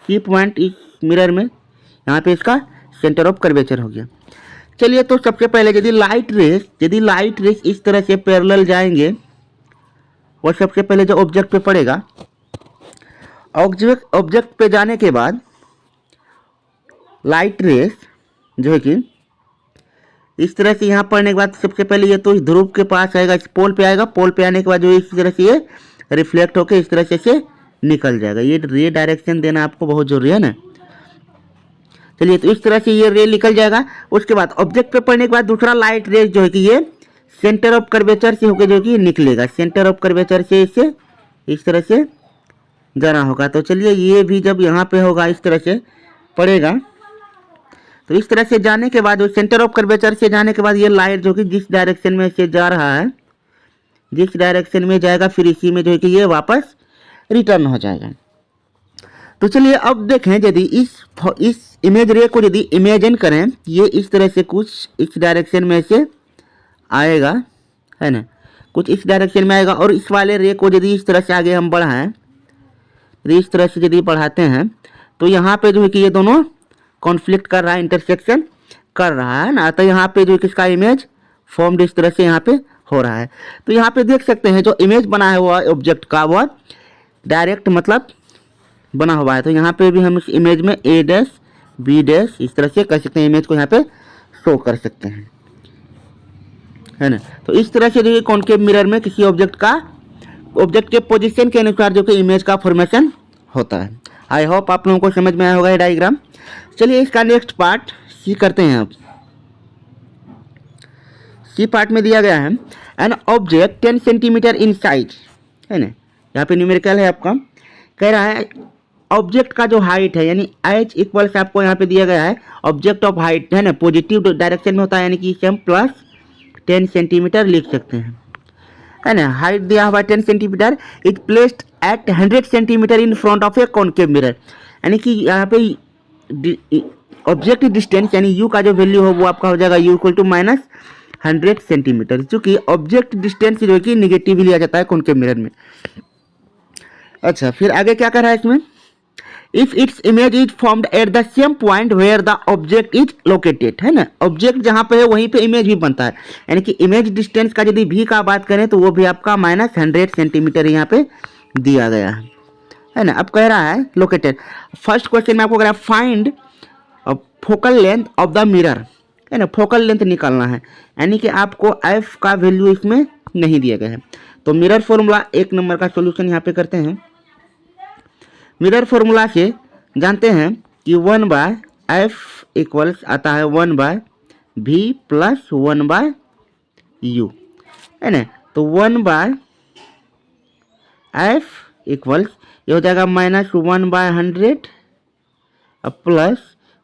सी पॉइंट इस मिरर में, यहाँ पे इसका सेंटर ऑफ कर्वेचर हो गया। चलिए तो सबसे पहले यदि लाइट रेस इस तरह से पैरेलल जाएंगे, और सबसे पहले जो ऑब्जेक्ट पे पड़ेगा, ऑब्जेक्ट पे जाने के बाद लाइट रेस जो है कि इस तरह से यहाँ पड़ने के बाद सबसे पहले ये तो इस ध्रुव के पास आएगा, इस पोल पे आएगा, पोल पे आने के बाद जो इस तरह से ये रिफ्लेक्ट होकर इस तरह से निकल जाएगा। ये रे डायरेक्शन देना आपको बहुत जरूरी है ना। चलिए तो इस तरह से ये रे निकल जाएगा। उसके बाद ऑब्जेक्ट पे पड़ने के बाद दूसरा लाइट रेस जो है कि ये सेंटर ऑफ कर्वेचर से होकर जो कि निकलेगा, सेंटर ऑफ कर्वेचर से इसे इस तरह से जाना होगा। तो चलिए ये भी जब यहाँ पे होगा इस तरह से पड़ेगा, तो इस तरह से जाने के बाद, सेंटर ऑफ कर्वेचर से जाने के बाद ये लाइट जो कि जिस डायरेक्शन में से जा रहा है, जिस डायरेक्शन में जाएगा, फिर इसी में जो है कि ये वापस रिटर्न हो जाएगा। तो चलिए अब देखें, यदि इस इमेज रे को यदि इमेजिन करें, ये इस तरह से कुछ इस डायरेक्शन में से आएगा, है ना, कुछ इस डायरेक्शन में आएगा, और इस वाले रे को यदि इस तरह से आगे हम बढ़ाएं, इस तरह से यदि बढ़ाते हैं, तो यहाँ पे जो है कि ये दोनों कॉन्फ्लिक्ट कर रहा है, इंटरसेक्शन कर रहा है ना। तो यहाँ पे जो किसका इमेज फॉर्म्ड इस तरह से यहाँ पे हो रहा है। तो यहाँ पे देख सकते हैं जो इमेज बना है हुआ ऑब्जेक्ट का, वह डायरेक्ट मतलब बना हुआ है। तो यहाँ पे भी हम इस इमेज में ए डैश बी डैश इस तरह से कर सकते हैं, इमेज को यहाँ पे शो कर सकते हैं, है ना। तो इस तरह से देखिए कॉनकेव मिरर में किसी ऑब्जेक्ट के पोजीशन के अनुसार जो कि इमेज का फॉर्मेशन होता है। आई होप आप लोगों को समझ में आया होगा ये डायग्राम। चलिए इसका नेक्स्ट पार्ट सी करते हैं। अब सी पार्ट में दिया गया है an object 10 centimetre in size, है ना, यहाँ पे न्यूमेरिकल है आपका। कह रहा है ऑब्जेक्ट का जो हाइट है यानी एच इक्वल्स आपको यहाँ पे दिया गया है ऑब्जेक्ट ऑफ हाइट, है ना, पॉजिटिव डायरेक्शन में होता है यानी कि इसे हम प्लस 10 सेंटीमीटर लिख सकते हैं, है ना। हाइट दिया हुआ 10 centimetre, it placed at 100 centimetre in front of a concave mirror, यानी कि यहाँ पे ऑब्जेक्ट डिस्टेंस यानी यू का जो वैल्यू हो वो आपका हो जाएगा u equal to minus 100 centimetre, चूंकि ऑब्जेक्ट डिस्टेंस जो है कि निगेटिव लिया जाता है कॉनकेव मिरर में। अच्छा, फिर आगे क्या कर रहा है इसमें, if its image is formed at the same point where the object is located, है ना, ऑब्जेक्ट जहां पे है वहीं पे इमेज भी बनता है, यानी कि इमेज डिस्टेंस का यदि भी का बात करें तो वो भी आपका माइनस 100 सेंटीमीटर यहाँ पे दिया गया है ना। अब कह रहा है लोकेटेड, फर्स्ट क्वेश्चन में आपको कह रहा है find focal length of the mirror, है ना, फोकल लेंथ निकालना है, यानी कि आपको एफ का वैल्यू इसमें नहीं दिया गया है। तो मिरर फॉर्मूला 1 नंबर का सोल्यूशन यहाँ पे करते हैं। मिरर फॉर्मूला से जानते हैं कि 1/f इक्वल्स आता है 1/v प्लस 1/u, है ना। तो 1/f इक्वल्स ये हो जाएगा माइनस 1/100 प्लस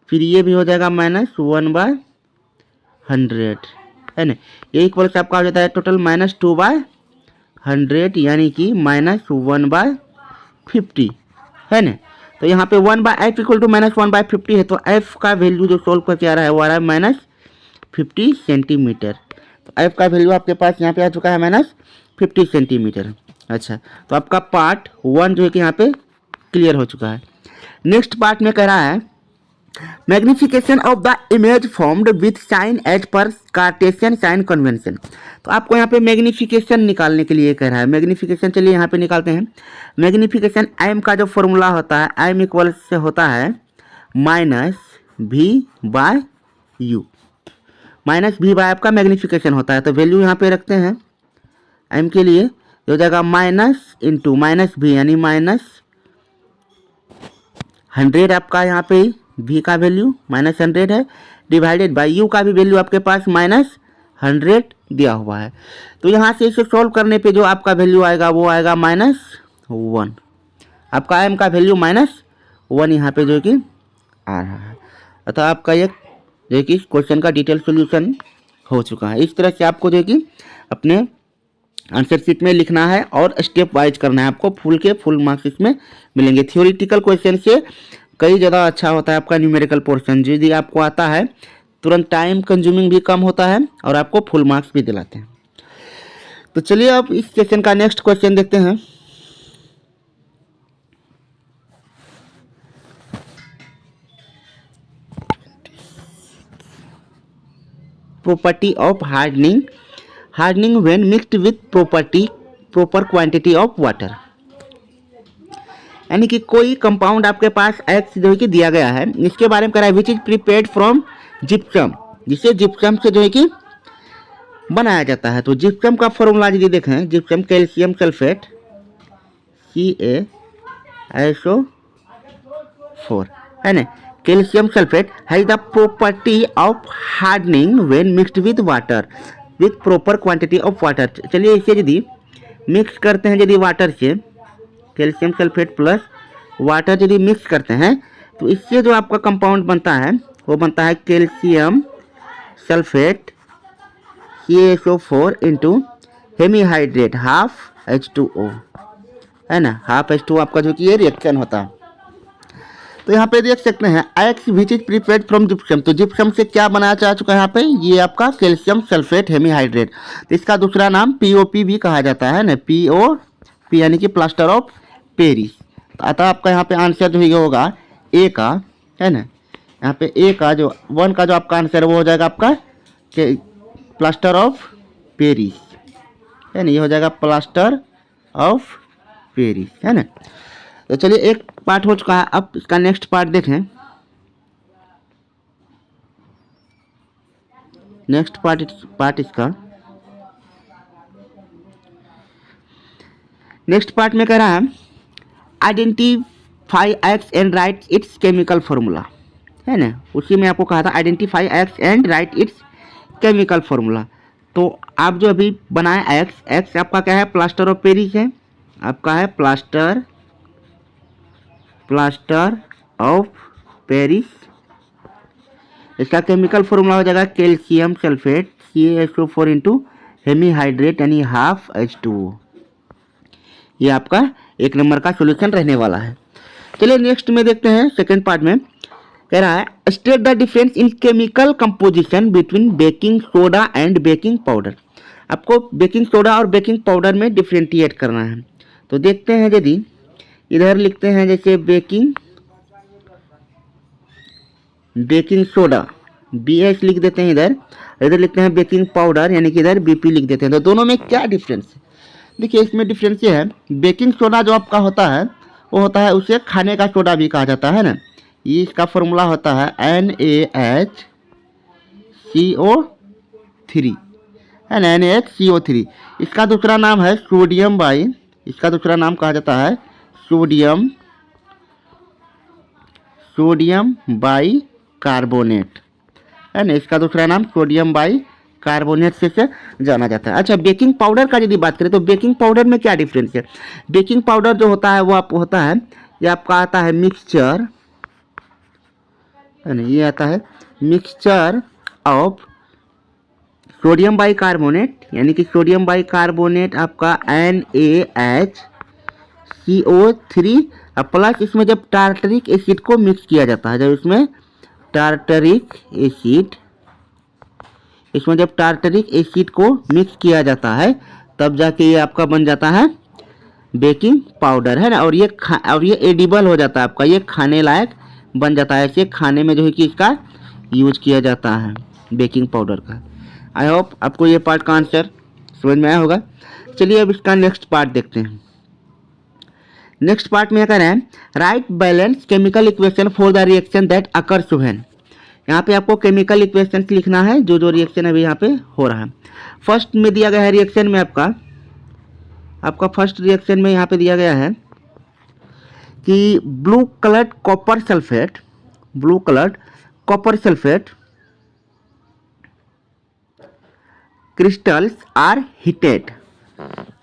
फिर ये भी हो जाएगा माइनस 1/100, है ना। ये इक्वल्स आपका हो जाता है टोटल माइनस 2/100 यानी कि माइनस 1/50, है ना। तो यहाँ पे 1/f इक्वल टू माइनस 1/50 है, तो f का वैल्यू जो सोल्व करके आ रहा है वो आ रहा है माइनस 50 सेंटीमीटर। तो f का वैल्यू आपके पास यहाँ पे आ चुका है माइनस 50 सेंटीमीटर। अच्छा, तो आपका पार्ट 1 जो है कि यहाँ पे क्लियर हो चुका है। नेक्स्ट पार्ट में कह रहा है magnification of the image formed with sign as per Cartesian sign convention. तो आपको यहाँ पे मैग्निफिकेशन निकालने के लिए कह रहा है। मैग्निफिकेशन चलिए यहाँ पे निकालते हैं। मैग्निफिकेशन एम का जो फॉर्मूला होता है एम इक्वल से होता है minus v/u, minus v by आपका मैग्निफिकेशन होता है। तो वैल्यू यहाँ पे रखते हैं एम के लिए, हो जाएगा माइनस इंटू माइनस v यानी माइनस 100 आपका यहाँ पे v का वैल्यू माइनस 100 है, डिवाइडेड बाय u का भी वैल्यू आपके पास माइनस 100 दिया हुआ है। तो यहाँ से इसे सॉल्व करने पे जो आपका वैल्यू आएगा वो आएगा -1, आपका m का वैल्यू -1 यहाँ पे जो कि आ रहा है। अतः आपका एक जो कि क्वेश्चन का डिटेल सॉल्यूशन हो चुका है। इस तरह से आपको जो कि अपने आंसर शीट में लिखना है और स्टेप वाइज करना है, आपको फुल के फुल मार्क्स इसमें मिलेंगे। थ्योरेटिकल क्वेश्चन से कई ज़्यादा अच्छा होता है आपका न्यूमेरिकल पोर्शन, यदि आपको आता है तुरंत टाइम कंज्यूमिंग भी कम होता है और आपको फुल मार्क्स भी दिलाते हैं। तो चलिए अब इस सेशन का नेक्स्ट क्वेश्चन देखते हैं। Property of hardening, hardening when mixed with proper quantity of water, यानी कि कोई कंपाउंड आपके पास एक्स जो है कि दिया गया है, इसके बारे में कह रहा है which is prepared from gypsum, जिसे जिप्सम से जो है कि बनाया जाता है। तो जिप्सम का फॉर्मूला यदि देखें, जिप्सम कैल्शियम सल्फेट CaSO4, है ना, calcium sulphate has the property of hardening when mixed with water with proper quantity of water. चलिए इसे यदि मिक्स करते हैं यदि वाटर से, कैल्शियम सल्फेट प्लस वाटर यदि मिक्स करते हैं तो इससे जो आपका कंपाउंड बनता है वो बनता है calcium sulphate CaSO4 into hemihydrate half H2O, है ना, हाफ H2O आपका जो कि ये रिएक्शन होता है। तो यहाँ पे देख सकते हैं x which is prepared from gypsum, तो जिप्सम से क्या बनाया जा चुका है यहाँ पे, ये आपका कैल्शियम सल्फेट हेमीहाइड्रेट। तो इसका दूसरा नाम POP भी कहा जाता है ना, POP यानी कि प्लास्टर ऑफ पेरिस। अतः आपका यहाँ पे आंसर जो ये होगा ए का, है ना, यहाँ पे ए का जो 1 का जो आपका आंसर वो हो जाएगा आपका प्लास्टर ऑफ पेरिस, है ना, ये हो जाएगा प्लास्टर ऑफ पेरिस, है ना। तो चलिए एक पार्ट हो चुका है, अब इसका नेक्स्ट पार्ट देखें। नेक्स्ट पार्ट इसका नेक्स्ट पार्ट में कह रहा है X and right it's chemical formula, है ना, उसी में आपको कहा था identify X and right it's chemical formula. तो आप जो अभी बनाए X आपका क्या है, प्लास्टर ऑफ पेरिस है, आपका है प्लास्टर ऑफ पेरिस। इसका केमिकल फॉर्मूला हो जाएगा calcium sulphate CaSO4 into hemihydrate यानी हाफ H2O। ये आपका 1 नंबर का सॉल्यूशन रहने वाला है। चलिए नेक्स्ट में देखते हैं, सेकंड पार्ट में कह रहा है state the difference in chemical composition between baking soda and baking powder. आपको बेकिंग सोडा और बेकिंग पाउडर में डिफ्रेंशिएट करना है। तो देखते हैं, यदि इधर लिखते हैं जैसे बेकिंग सोडा BS लिख देते हैं, इधर लिखते हैं बेकिंग पाउडर यानी कि इधर BP लिख देते हैं। तो दोनों में क्या डिफरेंस है? देखिए इसमें डिफरेंस ये है, बेकिंग सोडा जो आपका होता है वो होता है, उसे खाने का सोडा भी कहा जाता है ना। ये इसका फॉर्मूला होता है NaHCO3, है ना, NaHCO3। इसका दूसरा नाम है सोडियम बाई, इसका दूसरा नाम कहा जाता है सोडियम बाई कार्बोनेट, है ना, इसका दूसरा नाम सोडियम बाई कार्बोनेट से जाना जाता है। अच्छा, बेकिंग पाउडर का यदि बात करें तो बेकिंग पाउडर में क्या डिफरेंस है? बेकिंग पाउडर जो होता है वो होता है, ये आपका आता है मिक्सचर, है ना, ये आता है mixture of sodium by carbonate यानी कि सोडियम बाई कार्बोनेट आपका NaHCO3 प्लस इसमें जब टार्टरिक एसिड को मिक्स किया जाता है, जब इसमें टार्टरिक एसिड को मिक्स किया जाता है तब जाके ये आपका बन जाता है बेकिंग पाउडर, है ना। और ये एडिबल हो जाता है आपका, ये खाने लायक बन जाता है। ऐसे खाने में जो है कि इसका यूज किया जाता है बेकिंग पाउडर का। आई होप आपको ये पार्ट का आंसर समझ में आया होगा। चलिए अब इसका नेक्स्ट पार्ट देखते हैं। नेक्स्ट पार्ट में कह रहे हैं right balance chemical equation for the reaction that occurs when. यहाँ पे आपको केमिकल इक्वेशन लिखना है जो रिएक्शन अभी यहाँ पे हो रहा है। फर्स्ट में दिया गया है रिएक्शन में आपका फर्स्ट रिएक्शन में यहाँ पे दिया गया है कि blue coloured copper sulphate crystals are heated,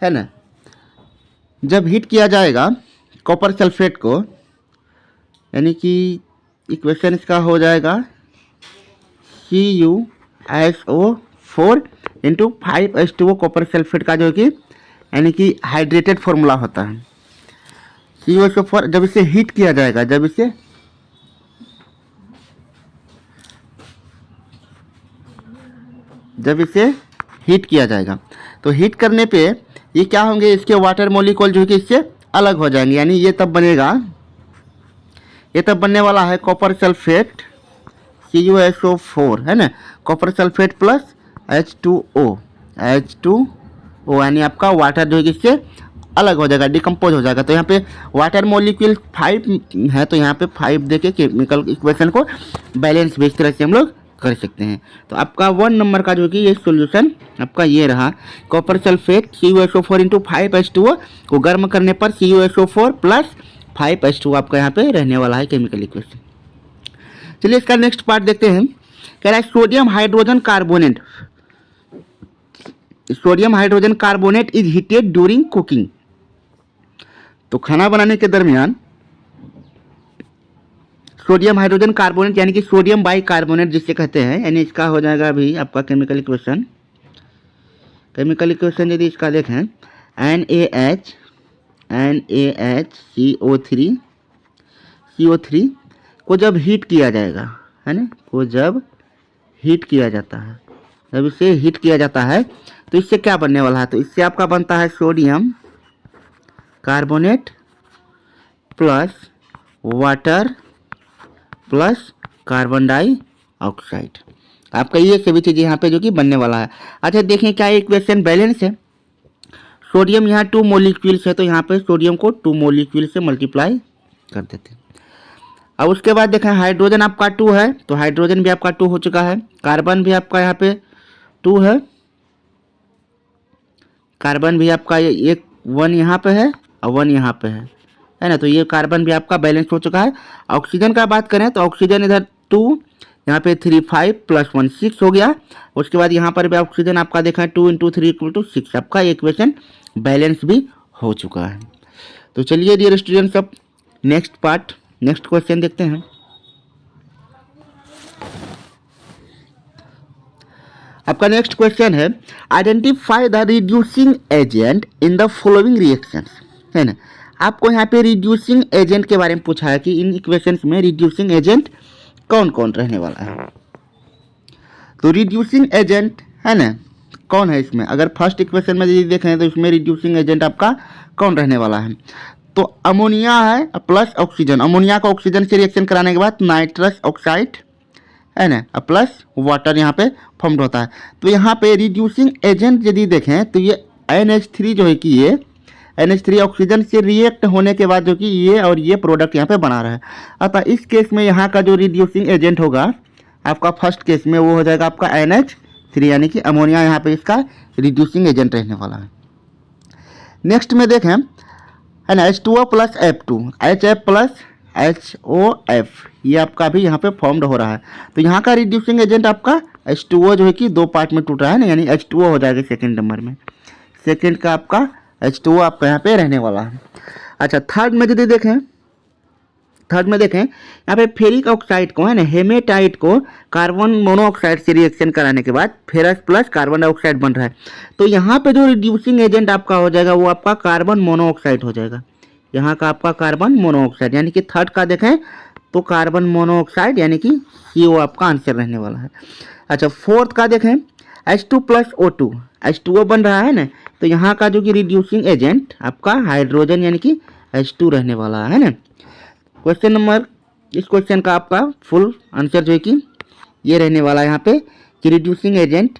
है ना। जब हीट किया जाएगा कॉपर सल्फेट को, यानी कि इक्वेशन इसका हो जाएगा CuSO4 into 5H2O copper sulphate का जो है कि यानी कि हाइड्रेटेड फॉर्मूला होता है। CuSO4 जब इसे हीट किया जाएगा, जब इसे हीट किया जाएगा तो हीट करने पे ये क्या होंगे, इसके वाटर मॉलिक्यूल जो है कि इससे अलग हो जाएंगे। यानी ये तब बनने वाला है कॉपर सल्फेट CuSO4, है ना, कॉपर सल्फेट प्लस H2O यानी आपका वाटर जो है कि इससे अलग हो जाएगा, डिकम्पोज हो जाएगा। तो यहाँ पे वाटर मॉलिक्यूल 5 है, तो यहाँ पे 5 देके केमिकल इक्वेशन को बैलेंस भी इस तरह से हम लोग कर सकते हैं। तो आपका 1 नंबर का जो कि ये सॉल्यूशन आपका ये रहा, copper sulphate CuSO4 into 5H2O को गर्म करने पर CuSO4 प्लस 5H2O आपका यहाँ पे रहने वाला है केमिकल इक्वेशन। चलिए इसका नेक्स्ट पार्ट देखते हैं। कह रहा है sodium hydrogen carbonate is heated during cooking. तो खाना बनाने के दरमियान सोडियम हाइड्रोजन कार्बोनेट यानी कि सोडियम बाई कार्बोनेट जिससे कहते हैं, यानी इसका हो जाएगा अभी आपका केमिकल इक्वेशन यदि इसका देखें NaHCO3 को जब हीट किया जाएगा, है ना, को जब हीट किया जाता है, जब इसे हीट किया जाता है तो इससे क्या बनने वाला है? तो इससे आपका बनता है sodium carbonate plus water plus carbon dioxide. आपका ये सभी चीज़ें यहाँ पे जो कि बनने वाला है। अच्छा देखें क्या इक्वेशन बैलेंस है। सोडियम यहाँ 2 मॉलिक्यूल्स है, तो यहाँ पे सोडियम को 2 मॉलिक्यूल से मल्टीप्लाई कर देते हैं। अब उसके बाद देखें हाइड्रोजन आपका 2 है, तो हाइड्रोजन भी आपका 2 हो चुका है। कार्बन भी आपका यहाँ पे 2 है, कार्बन भी आपका एक 1 यहाँ पे है और 1 यहाँ पे है, है ना। तो ये कार्बन भी आपका बैलेंस हो चुका है। ऑक्सीजन का बात करें तो ऑक्सीजन इधर 2, यहाँ पे 3 5 + 1 6 हो गया। उसके बाद यहाँ पर भी ऑक्सीजन आपका देखा है 2 × 3 = 6, आपका इक्वेशन बैलेंस भी हो चुका है। तो चलिए डियर स्टूडेंट्स, अब नेक्स्ट क्वेश्चन देखते हैं। आपका नेक्स्ट क्वेश्चन है, identify the reducing agent in the following reactions, है ना। आपको यहाँ पे रिड्यूसिंग एजेंट के बारे में पूछा है कि इन इक्वेशंस में रिड्यूसिंग एजेंट कौन कौन रहने वाला है। तो रिड्यूसिंग एजेंट है ना कौन है इसमें, अगर फर्स्ट इक्वेशन में यदि देखें तो इसमें रिड्यूसिंग एजेंट आपका कौन रहने वाला है। तो अमोनिया है प्लस ऑक्सीजन, अमोनिया का ऑक्सीजन से रिएक्शन कराने के बाद नाइट्रस ऑक्साइड है ना प्लस वाटर यहाँ पे फॉर्म्ड होता है। तो यहाँ पे रिड्यूसिंग एजेंट यदि देखें तो ये NH3 जो है कि ये NH3 ऑक्सीजन से रिएक्ट होने के बाद जो कि ये और ये प्रोडक्ट यहाँ पे बना रहा है। अतः इस केस में यहाँ का जो रिड्यूसिंग एजेंट होगा आपका फर्स्ट केस में वो हो जाएगा आपका NH3, यानी कि अमोनिया यहाँ पे इसका रिड्यूसिंग एजेंट रहने वाला है। नेक्स्ट में देखें है ना H2O + F2, HF + HOF, ये आपका भी यहाँ पे फॉर्म्ड हो रहा है। तो यहाँ का रिड्यूसिंग एजेंट आपका H2O जो है कि 2 पार्ट में टूट रहा है ना, यानी H2O हो जाएगा सेकंड नंबर में, सेकंड का आपका H2O आपका यहाँ पे रहने वाला है। अच्छा, थर्ड में देखें यहाँ पे फेरिक ऑक्साइड को है ना हेमेटाइट को कार्बन मोनोऑक्साइड से रिएक्शन कराने के बाद फेरस प्लस कार्बन डाइऑक्साइड बन रहा है। तो यहाँ पे जो रिड्यूसिंग एजेंट आपका हो जाएगा वो आपका कार्बन मोनोऑक्साइड हो जाएगा, यहाँ का आपका कार्बन मोनोऑक्साइड, यानी कि थर्ड का देखें तो कार्बन मोनोऑक्साइड यानी कि CO आपका आंसर रहने वाला है। अच्छा, फोर्थ का देखें H2 + O2, H2O बन रहा है ना, तो यहाँ का जो कि रिड्यूसिंग एजेंट आपका हाइड्रोजन यानी कि H2 रहने वाला है ना। इस क्वेश्चन का आपका फुल आंसर जो है कि ये रहने वाला है यहाँ पे कि रिड्यूसिंग एजेंट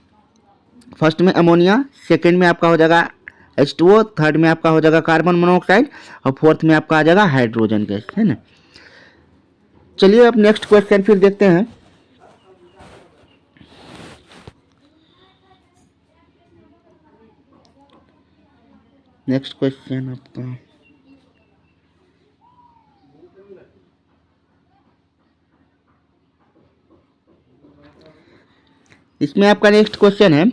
फर्स्ट में अमोनिया, सेकंड में आपका हो जाएगा H2O, थर्ड में आपका हो जाएगा कार्बन मोनोऑक्साइड और फोर्थ में आपका आ जाएगा हाइड्रोजन गैस, है ना। चलिए अब नेक्स्ट क्वेश्चन फिर देखते हैं। नेक्स्ट क्वेश्चन आपका इसमें आपका नेक्स्ट क्वेश्चन है,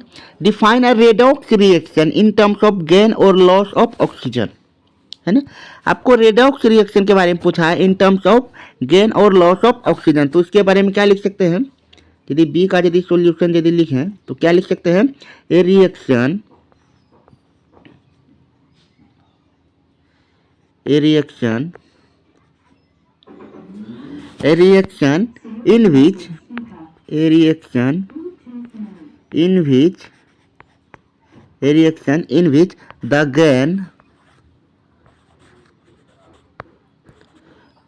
define a redox reaction in terms of gain और लॉस ऑफ ऑक्सीजन, है ना। आपको रेडॉक्स रिएक्शन के बारे में पूछा है इन टर्म्स ऑफ गेन और लॉस ऑफ ऑक्सीजन। तो इसके बारे में क्या लिख सकते हैं, यदि बी का यदि सॉल्यूशन यदि लिखें तो क्या लिख सकते हैं, ए reaction in which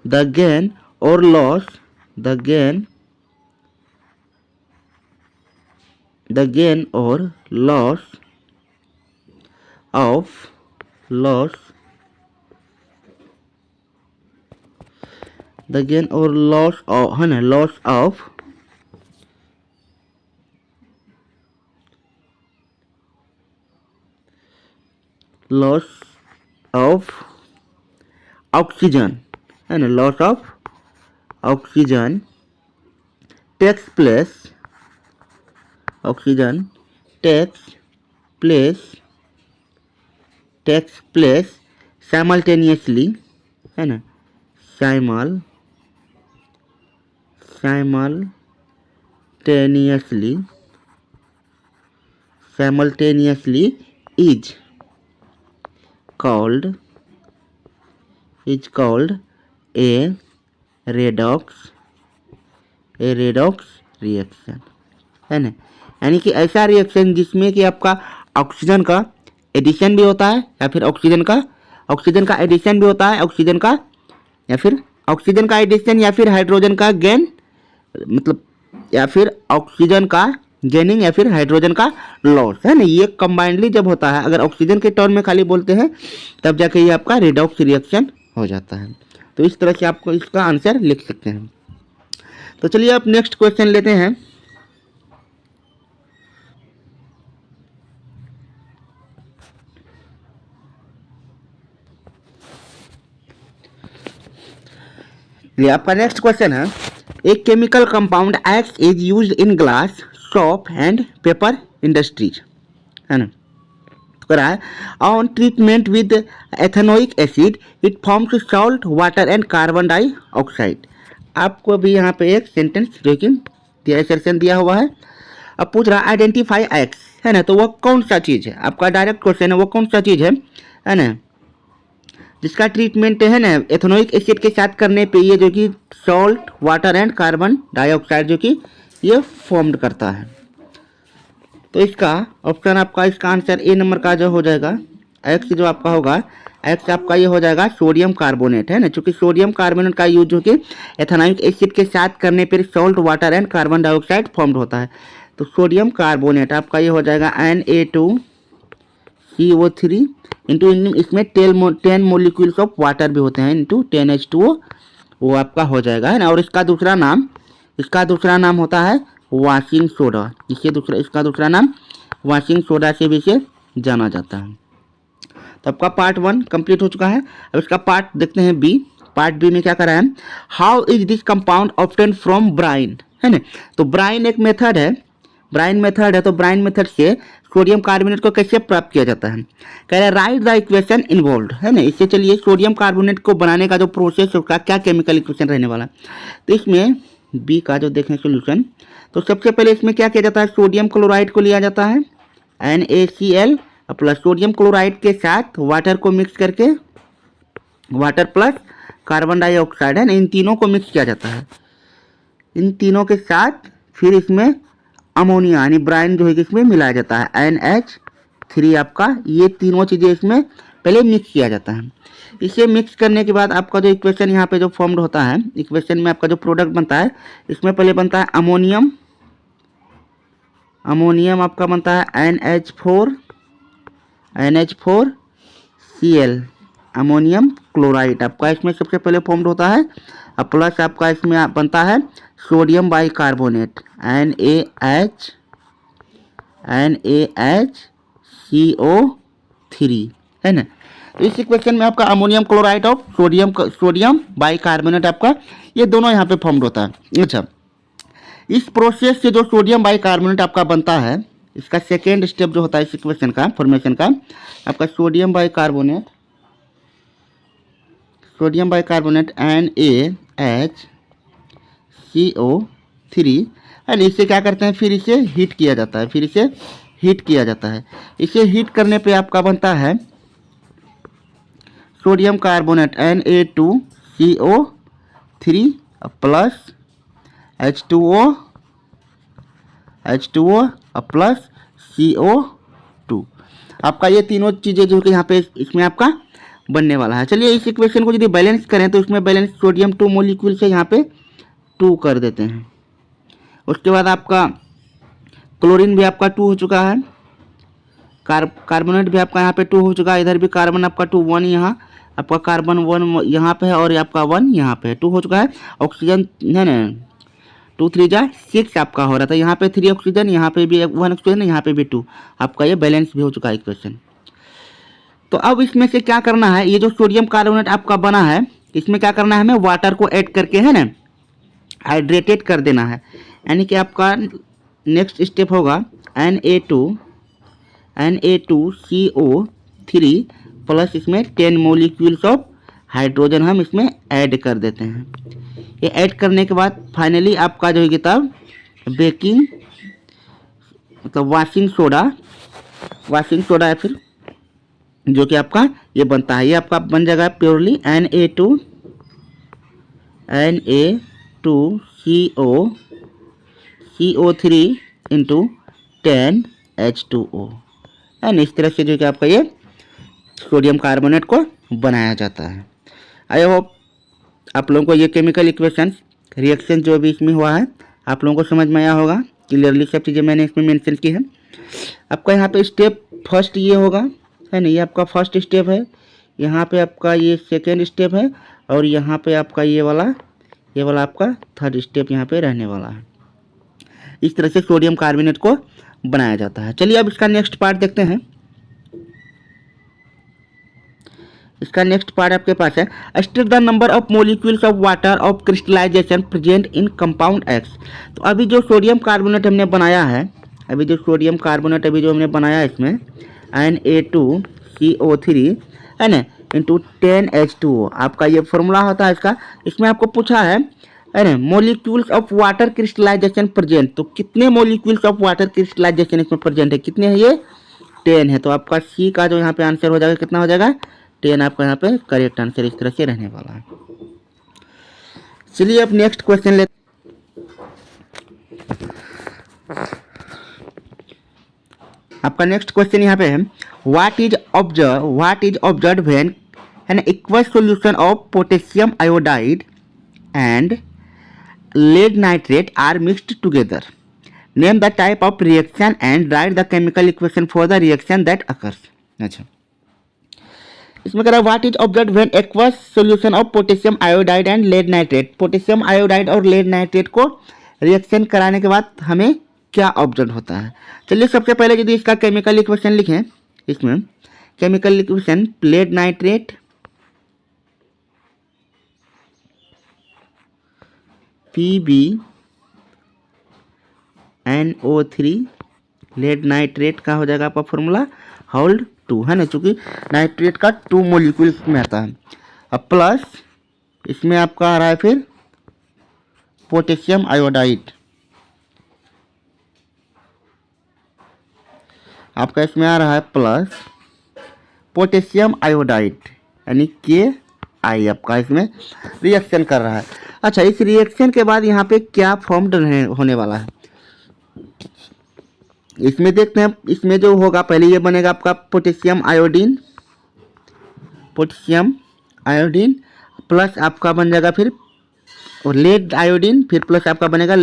the gain or loss of oxygen, है ना, loss of oxygen takes place simultaneously, है ना, simultaneously is called a redox reaction, है ना। यानी कि ऐसा रिएक्शन जिसमें कि आपका ऑक्सीजन का एडिशन भी होता है या फिर ऑक्सीजन का एडिशन भी होता है ऑक्सीजन का एडिशन या फिर हाइड्रोजन का गेन, मतलब या फिर ऑक्सीजन का गेनिंग या फिर हाइड्रोजन का लॉस, है ना। ये कंबाइंडली जब होता है, अगर ऑक्सीजन के टर्म में खाली बोलते हैं तब जाके ये आपका रिडॉक्स रिएक्शन हो जाता है। तो इस तरह से आपको इसका आंसर लिख सकते हैं। तो चलिए आप नेक्स्ट क्वेश्चन लेते हैं। ये आपका नेक्स्ट क्वेश्चन है, एक chemical compound x is used in glass, soap and paper industries, है ना। तो कह रहा है on treatment with ethanoic acid it forms salt water and carbon dioxide. आपको भी यहाँ पे एक सेंटेंस जो कि असर्शन दिया हुआ है। अब पूछ रहा आइडेंटिफाई एक्स, है ना, तो वो कौन सा चीज़ है, आपका डायरेक्ट क्वेश्चन है, वो कौन सा चीज़ है ना, जिसका ट्रीटमेंट है ना एथेनोइक एसिड के साथ करने पे ये जो कि salt water and carbon dioxide जो कि ये फॉर्म्ड करता है। तो इसका ऑप्शन आपका, इसका आंसर ए नंबर का जो हो जाएगा, एक्स जो आपका होगा, एक्स आपका ये हो जाएगा सोडियम कार्बोनेट, है ना, चूंकि सोडियम कार्बोनेट का यूज जो कि एथेनोइक एसिड के साथ करने पर salt water and carbon dioxide formed होता है। तो सोडियम कार्बोनेट आपका ये हो जाएगा Na2CO3 इंटू इसमें 10 मोलिक्यूल्स ऑफ वाटर भी होते हैं इंटू 10H2O, वो आपका हो जाएगा, है ना। और इसका दूसरा नाम होता है वाशिंग सोडा, इसका दूसरा नाम वाशिंग सोडा से भी इसे जाना जाता है। तो आपका पार्ट 1 कंप्लीट हो चुका है। अब इसका पार्ट देखते हैं बी। पार्ट बी में क्या करा है, how is this compound obtain from brine, है ना। तो ब्राइन एक मेथड है, तो ब्राइन मेथड से सोडियम कार्बोनेट को कैसे प्राप्त किया जाता है। कह रहा है राइट द इक्वेशन इन्वॉल्व, है ना। इससे चलिए सोडियम कार्बोनेट को बनाने का जो प्रोसेस है उसका क्या केमिकल इक्वेशन रहने वाला है। तो इसमें बी का जो देखें सोल्यूशन, तो सबसे पहले इसमें क्या किया जाता है, सोडियम क्लोराइड को लिया जाता है NaCl प्लस सोडियम क्लोराइड के साथ वाटर को मिक्स करके, वाटर प्लस कार्बन डाइऑक्साइड, है ना, इन तीनों को मिक्स किया जाता है। इन तीनों के साथ फिर इसमें अमोनिया यानी ब्राइन जो है इसमें मिलाया जाता है NH3 आपका, ये तीनों चीज़ें इसमें पहले मिक्स किया जाता है। इसे मिक्स करने के बाद आपका जो इक्वेशन यहाँ पे जो फॉर्म्ड होता है, इक्वेशन में आपका जो प्रोडक्ट बनता है, इसमें पहले बनता है अमोनियम आपका बनता है NH4Cl, अमोनियम क्लोराइड आपका इसमें सबसे पहले फॉर्म्ड होता है। और प्लस आपका इसमें बनता है सोडियम बाइकार्बोनेट NaHCO3, है ना। इस इक्वेशन में आपका अमोनियम क्लोराइड और सोडियम बाइकार्बोनेट आपका ये दोनों यहाँ पे फॉर्म्ड होता है। अच्छा, इस प्रोसेस से जो सोडियम बाइकार्बोनेट आपका बनता है, इसका सेकेंड स्टेप जो होता है इस इक्वेशन का फॉर्मेशन का, आपका सोडियम बाइकार्बोनेट NaHCO3, एंड इससे क्या करते हैं, फिर इसे हीट किया जाता है। इसे हीट करने पे आपका बनता है sodium carbonate Na2CO3 plus H2O plus CO2, आपका ये तीनों चीज़ें जो कि यहाँ पे इसमें आपका बनने वाला है। चलिए इस इक्वेशन को यदि बैलेंस करें तो इसमें बैलेंस सोडियम 2 मोलिक्यूल से यहाँ पे 2 कर देते हैं। उसके बाद आपका क्लोरीन भी आपका 2 हो चुका है, कार्बोनेट भी आपका यहाँ पे 2 हो चुका है, इधर भी कार्बन आपका 2, 1 यहाँ आपका कार्बन 1 यहाँ पे है और आपका 1 यहाँ पे 2 हो चुका है। ऑक्सीजन है ना 2 3 जा 6 आपका हो रहा था, यहाँ पे 3 ऑक्सीजन, यहाँ पे भी 1 ऑक्सीजन, यहाँ पे भी 2, आपका ये बैलेंस भी हो चुका है इक्वेशन। तो अब इसमें से क्या करना है, ये जो सोडियम कार्बोनेट आपका बना है इसमें क्या करना है, हमें वाटर को ऐड करके, है ना, हाइड्रेटेड कर देना है। यानी कि आपका नेक्स्ट स्टेप होगा Na2CO3 प्लस इसमें 10 मोलिक्यूल्स ऑफ हाइड्रोजन हम इसमें ऐड कर देते हैं। ये ऐड करने के बाद फाइनली आपका जो है तब बेकिंग मतलब वाशिंग सोडा है फिर जो कि आपका ये बनता है, ये आपका बन जाएगा purely Na2CO3 into 10H2O, and इस तरह से जो कि आपका ये सोडियम कार्बोनेट को बनाया जाता है। आई होप आप लोगों को ये केमिकल इक्वेशन रिएक्शन जो भी इसमें हुआ है आप लोगों को समझ में आया होगा क्लियरली, सब चीज़ें मैंने इसमें मेंशन की है। आपका यहाँ पे स्टेप फर्स्ट ये होगा, है ना, ये आपका फर्स्ट स्टेप है, यहाँ पे आपका ये सेकेंड स्टेप है और यहाँ पे आपका ये वाला आपका थर्ड स्टेप यहाँ पे रहने वाला है। इस तरह से सोडियम कार्बोनेट को बनाया जाता है। चलिए अब इसका नेक्स्ट पार्ट देखते हैं। इसका नेक्स्ट पार्ट आपके पास है, state the number of molecules of water of crystallisation present in compound X. तो अभी जो सोडियम कार्बोनेट हमने बनाया है, अभी जो हमने बनाया है इसमें Na2CO3 है ना इंटू 10H2O, आपका ये फॉर्मूला होता है इसका। इसमें आपको पूछा है ना molecules of water crystallisation present, तो कितने मोलिक्यूल्स ऑफ वाटर क्रिस्टलाइजेशन इसमें प्रेजेंट है, कितने हैं ये 10 है। तो आपका सी का जो यहाँ पे आंसर हो जाएगा कितना हो जाएगा 10, आपका यहाँ पे करेक्ट आंसर इस तरह से रहने वाला है। चलिए अब नेक्स्ट क्वेश्चन ले, आपका नेक्स्ट क्वेश्चन यहाँ पे है, what is observe when an aqueous solution of potassium iodide and lead nitrate are mixed together. Name the type of reaction and write the chemical equation for the reaction that occurs. अच्छा, इसमें कह रहा है what is observe when aqueous solution of potassium iodide and lead nitrate. Potassium iodide और लेड नाइट्रेट को रिएक्शन कराने के बाद हमें क्या ऑब्जर्व होता है। चलिए सबसे पहले यदि इसका केमिकल इक्वेशन लिखें, इसमें chemical equation lead nitrate PbNO3, lead nitrate का हो जाएगा आपका फॉर्मूला होल्ड 2 है ना, चूंकि नाइट्रेट का 2 मोलिक्यूल में आता है। अब प्लस इसमें आपका आ रहा है फिर पोटेशियम आयोडाइड, आपका इसमें आ रहा है प्लस पोटेशियम आयोडाइड यानी KI, आपका इसमें रिएक्शन कर रहा है। अच्छा, इस रिएक्शन के बाद यहाँ पे क्या फॉर्म्ड होने वाला है इसमें देखते हैं। इसमें जो होगा पहले ये बनेगा आपका पोटेशियम आयोडीन प्लस आपका बन जाएगा फिर लेड आयोडीन, फिर प्लस आपका बनेगा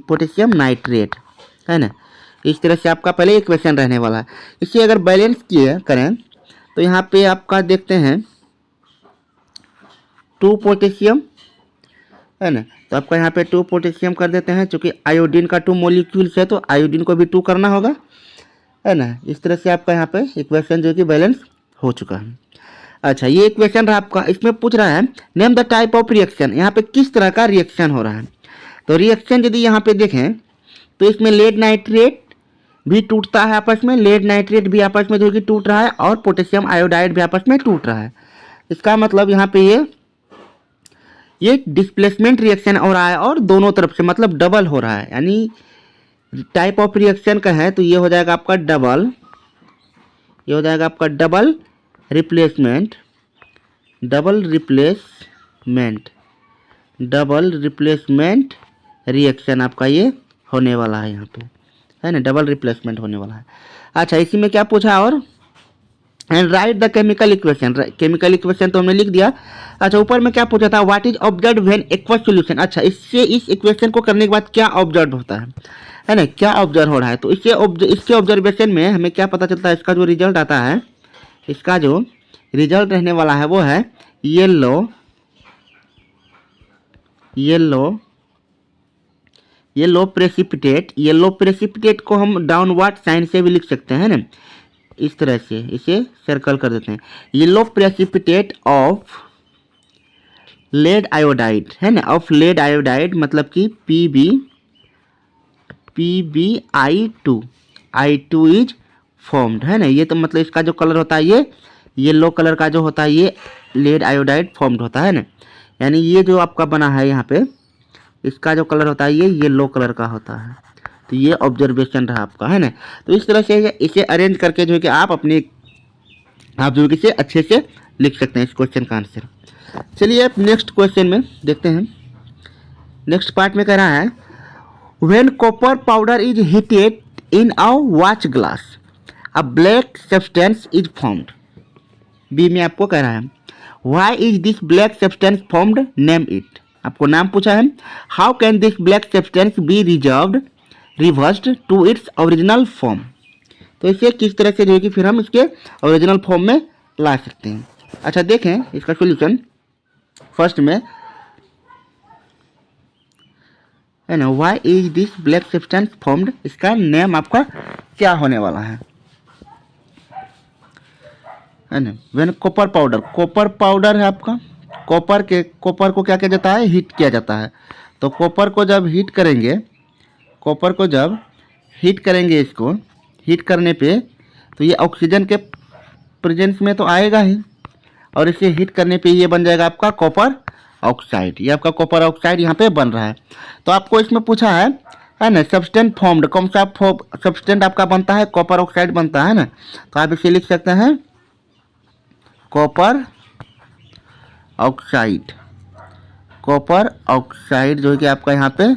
पोटेशियम नाइट्रेट है ना। इस तरह से आपका पहले इक्वेशन रहने वाला है। इसे अगर बैलेंस करें तो यहाँ पे आपका देखते हैं 2 पोटेशियम है ना, तो आपका यहाँ पे 2 पोटेशियम कर देते हैं, चूँकि आयोडीन का 2 मोलिक्यूल्स है तो आयोडीन को भी 2 करना होगा है ना। इस तरह से आपका यहाँ पे इक्वेशन जो कि बैलेंस हो चुका है। अच्छा, ये इक्वेशन रहा आपका। इसमें पूछ रहा है name the type of reaction, यहाँ पे किस तरह का रिएक्शन हो रहा है। तो रिएक्शन यदि यहाँ पे देखें तो इसमें लेड नाइट्रेट भी टूटता है आपस में, लेड नाइट्रेट भी आपस में जो कि टूट रहा है और पोटेशियम आयोडाइड भी आपस में टूट रहा है। इसका मतलब यहाँ पे ये डिस्प्लेसमेंट रिएक्शन हो रहा है और दोनों तरफ से मतलब डबल हो रहा है। यानी टाइप ऑफ रिएक्शन का है तो ये हो जाएगा आपका डबल रिप्लेसमेंट रिएक्शन आपका ये होने वाला है यहाँ पे है ना, डबल रिप्लेसमेंट होने वाला है। अच्छा, इसी में क्या पूछा और and right the chemical equation, chemical equation तो हमने लिख दिया। अच्छा, ऊपर में क्या पूछा था what is observe when aqueous solution. अच्छा, इससे इस इक्वेशन को करने के बाद क्या ऑब्जर्व होता है ना, क्या ऑब्जर्व हो रहा है। तो इसके ऑब्जर्वेशन में हमें क्या पता चलता है, इसका जो रिजल्ट आता है, इसका जो रिजल्ट रहने वाला है वो है येलो प्रेसिपिटेट को हम डाउनवर्ड साइन से भी लिख सकते हैं ना, इस तरह से इसे सर्कल कर देते हैं। Yellow precipitate of lead iodide है ना, ऑफ लेड आयोडाइड मतलब कि PbI2 इज फॉर्म्ड है ना। ये तो मतलब इसका जो कलर होता है ये येलो कलर का जो होता है ये लेड आयोडाइड फॉर्म्ड होता है ना। यानी ये जो आपका बना है यहाँ पे इसका जो कलर होता है ये येलो कलर का होता है। तो ये ऑब्जर्वेशन रहा आपका है ना। तो इस तरह से इसे अरेंज करके जो है कि आप जो है इसे अच्छे से लिख सकते हैं इस क्वेश्चन का आंसर। चलिए अब नेक्स्ट क्वेश्चन में देखते हैं। नेक्स्ट पार्ट में कह रहा है when copper powder is heated in a watch glass a black substance is formed. B में आपको कह रहा है why is this black substance formed, name it. आपको नाम पूछा है। How can this black substance be reversed to its original form. तो इसे किस तरह से जो है कि फिर हम इसके ओरिजिनल फॉर्म में ला सकते हैं। अच्छा, देखें इसका सॉल्यूशन फर्स्ट में है ना, why is this black substance formed, इसका नेम आपका क्या होने वाला है। है ना। वेन कॉपर पाउडर है आपका, कॉपर को क्या किया जाता है, हीट किया जाता है। तो कॉपर को जब हीट करेंगे इसको हीट करने पे तो ये ऑक्सीजन के प्रेजेंस में तो आएगा ही, और इसे हीट करने पे ये बन जाएगा आपका कॉपर ऑक्साइड। ये आपका कॉपर ऑक्साइड यहाँ पे बन रहा है। तो आपको इसमें पूछा है ना, सब्सटेंट फॉर्म्ड, कौन सा सब्सटेंट आपका बनता है, कॉपर ऑक्साइड बनता है ना। तो आप इसे लिख सकते हैं कॉपर ऑक्साइड जो है कि आपका यहाँ पे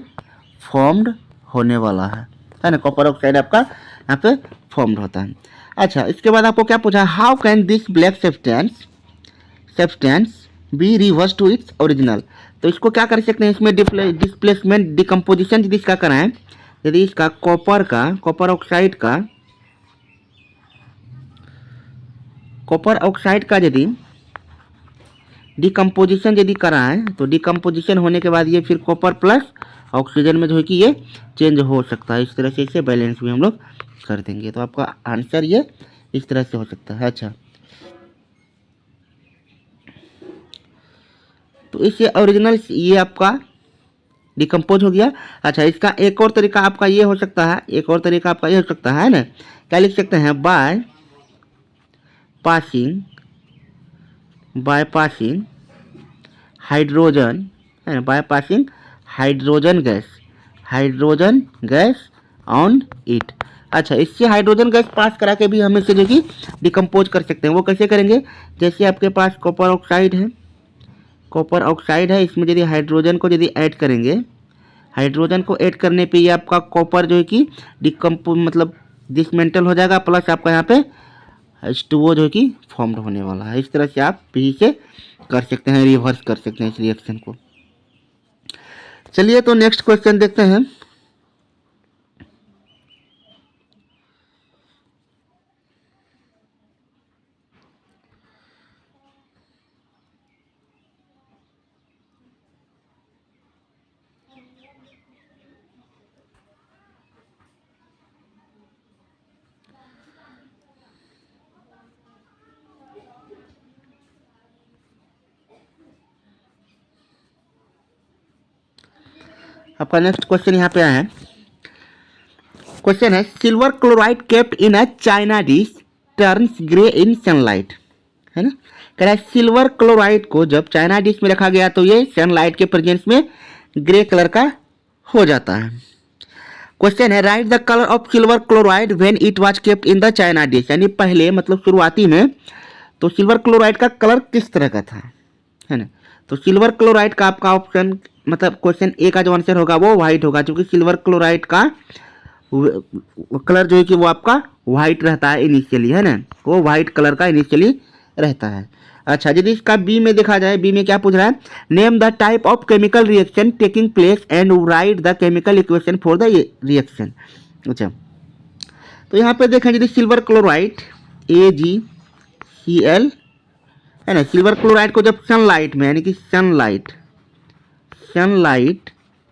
फॉर्म्ड होने वाला है ना। कॉपर ऑक्साइड आपका यहाँ पे फॉर्म्ड होता है। अच्छा, इसके बाद आपको क्या पूछा है, how can this black substance be reverse to its original. तो इसको क्या कर सकते हैं, इसमें डिस्प्लेसमेंट डिकम्पोजिशन यदि इसका कराएं, यदि इसका कॉपर ऑक्साइड का यदि डिकम्पोजिशन यदि कराएं, तो डिकम्पोजिशन होने के बाद ये फिर कॉपर प्लस ऑक्सीजन में जो है कि ये चेंज हो सकता है। इस तरह से इसे बैलेंस भी हम लोग कर देंगे। तो आपका आंसर ये इस तरह से हो सकता है। अच्छा, तो इससे ओरिजिनल ये आपका डिकम्पोज हो गया। अच्छा, इसका एक और तरीका आपका ये हो सकता है, ना, क्या लिख सकते हैं, बाय पासिंग हाइड्रोजन, है ना, by passing hydrogen gas on it. अच्छा, इससे हाइड्रोजन गैस पास करा के भी हम इसे जो कि डिकम्पोज कर सकते हैं। वो कैसे करेंगे, जैसे आपके पास कॉपर ऑक्साइड है, इसमें यदि हाइड्रोजन को यदि ऐड करेंगे, हाइड्रोजन को ऐड करने पे ये आपका कॉपर जो है कि मतलब डिसमेंटल हो जाएगा, प्लस आपका यहाँ पे H2O जो है कि फॉर्म्ड होने वाला है। इस तरह से आप भी से कर सकते हैं, रिवर्स कर सकते हैं इस रिएक्शन को। चलिए, तो नेक्स्ट क्वेश्चन देखते हैं। आपका नेक्स्ट क्वेश्चन यहाँ पे आया है। क्वेश्चन है, silver chloride kept in a China dish turns grey in sunlight, है ना। कह रहा है सिल्वर क्लोराइड को जब चाइना डिश में रखा गया तो ये सनलाइट के प्रेजेंस में ग्रे कलर का हो जाता है। क्वेश्चन है, right the colour of silver chloride when it was kept in the China dish, यानी पहले मतलब शुरुआती में तो सिल्वर क्लोराइड का कलर किस तरह का था, है ना। तो सिल्वर क्लोराइड का आपका ऑप्शन मतलब क्वेश्चन ए का जो आंसर होगा वो व्हाइट होगा, क्योंकि सिल्वर क्लोराइड का कलर जो है कि वो आपका व्हाइट रहता है इनिशियली, है ना, वो व्हाइट कलर का इनिशियली रहता है। अच्छा, यदि इसका बी में देखा जाए, बी में क्या पूछ रहा है, name the type of chemical reaction taking place and right the chemical equation for the reaction. अच्छा, तो यहाँ पे देखें, यदि सिल्वर क्लोराइड AgCl, है ना, सिल्वर क्लोराइड को जब सनलाइट में, यानी कि सनलाइट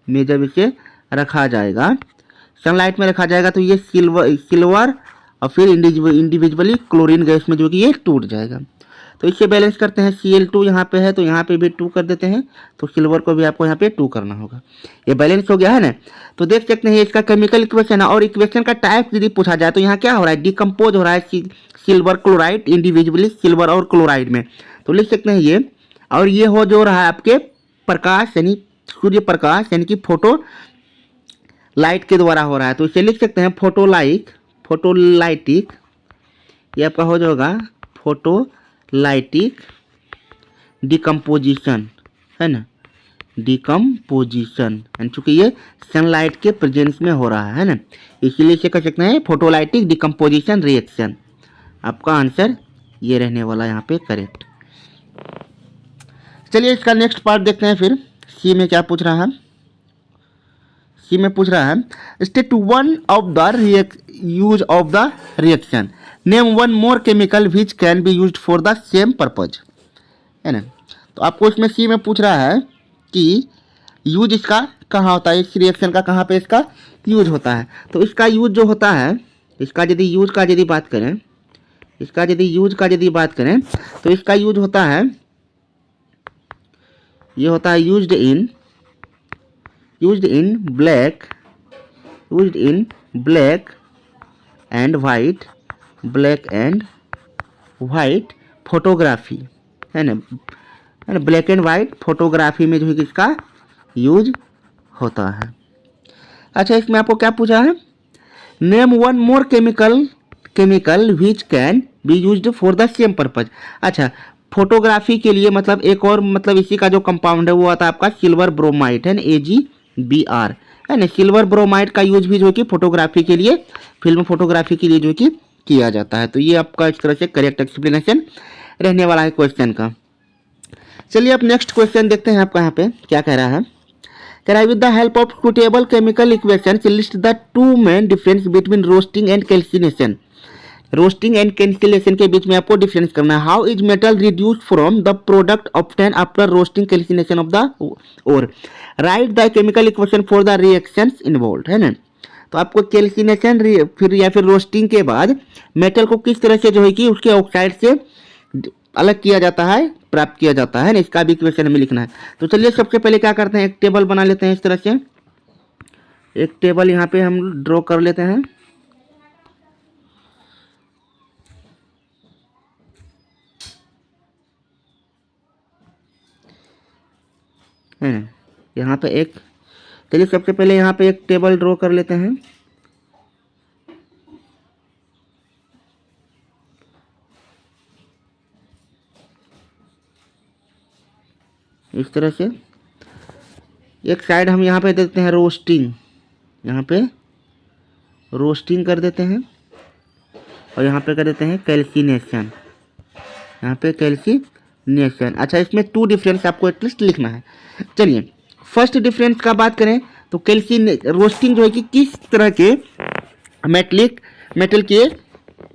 में जब इसे रखा जाएगा, तो ये सिल्वर और फिर इंडिविजुअली क्लोरीन गैस में जो कि ये टूट जाएगा। तो इससे बैलेंस करते हैं, Cl2 यहाँ पे है तो यहाँ पे भी 2 कर देते हैं, तो सिल्वर को भी आपको यहाँ पे 2 करना होगा। ये बैलेंस हो गया, है ना। तो देख सकते हैं इसका केमिकल इक्वेशन है, और इक्वेशन का टाइप यदि पूछा जाए तो यहाँ क्या हो रहा है, डिकम्पोज हो रहा है सिल्वर क्लोराइड इंडिविजुअली सिल्वर और क्लोराइड में। तो लिख सकते हैं ये, और ये हो जो रहा है आपके प्रकाश यानी सूर्य प्रकाश यानी कि फोटो लाइट के द्वारा हो रहा है। तो इसे लिख सकते हैं फोटोलाइटिक, ये आपका हो जाएगा फोटोलाइटिक डिकम्पोजिशन, है ना, डिकम्पोजिशन, चूंकि ये सनलाइट के प्रेजेंस में हो रहा है ना, इसीलिए इसे कह सकते हैं फोटोलाइटिक डिकम्पोजिशन रिएक्शन। आपका आंसर ये रहने वाला यहाँ पे करेक्ट। चलिए, इसका नेक्स्ट पार्ट देखते हैं। फिर सी में क्या पूछ रहा है, सी में पूछ रहा है, state one of the use of the reaction, name one more chemical which can be used for the same purpose, है ना। तो आपको इसमें सी में पूछ रहा है कि यूज इसका कहाँ होता है, इस रिएक्शन का कहाँ पे इसका यूज होता है। तो इसका यूज जो होता है, इसका यदि यूज का यदि बात करें, इसका यदि यूज का यदि बात करें तो इसका यूज होता है, ये होता है used in black and white photography, है ना, ब्लैक एंड वाइट फोटोग्राफी में जो है कि इसका यूज होता है। अच्छा, इसमें आपको क्या पूछा है, name one more chemical which can be used for the same purpose. अच्छा, फोटोग्राफी के लिए मतलब एक और मतलब इसी का जो कंपाउंड है वो आता है आपका सिल्वर ब्रोमाइड, है ना, AgBr, है ना। सिल्वर ब्रोमाइड का यूज भी जो है कि फोटोग्राफी के लिए, फिल्म फोटोग्राफी के लिए जो है कि किया जाता है। तो ये आपका इस तरह से करेक्ट एक्सप्लेनेशन रहने वाला है क्वेश्चन का। चलिए अब नेक्स्ट क्वेश्चन देखते हैं आपका यहाँ पे क्या कह रहा है। कह रहा है with the help of suitable chemical equation list the two main difference between roasting and calcination. Roasting and calcination के बीच में आपको डिफरेंस करना है। How is metal reduce from the product obtain after roasting calcination of the ore. Write the chemical equation for the reactions involved, है ना। तो आपको कैल्सिनेशन फिर या फिर रोस्टिंग के बाद मेटल को किस तरह से जो है कि उसके ऑक्साइड से अलग किया जाता है, प्राप्त किया जाता है ना, इसका भी इक्वेशन हमें लिखना है। तो चलिए सबसे पहले क्या करते हैं, एक टेबल बना लेते हैं। इस तरह से एक टेबल यहाँ पे हम ड्रॉ कर लेते हैं, है ना। यहाँ पे एक, चलिए सबसे पहले यहाँ पे एक टेबल ड्रॉ कर लेते हैं। इस तरह से एक साइड हम यहाँ पे देते हैं रोस्टिंग, यहाँ पे रोस्टिंग कर देते हैं, और यहाँ पे कर देते हैं कैल्सिनेशन, यहाँ पे कैल्सिनेशन। अच्छा, इसमें टू डिफरेंस आपको एटलीस्ट लिखना है। चलिए फर्स्ट डिफरेंस का बात करें तो रोस्टिंग जो है कि किस तरह के मेटल के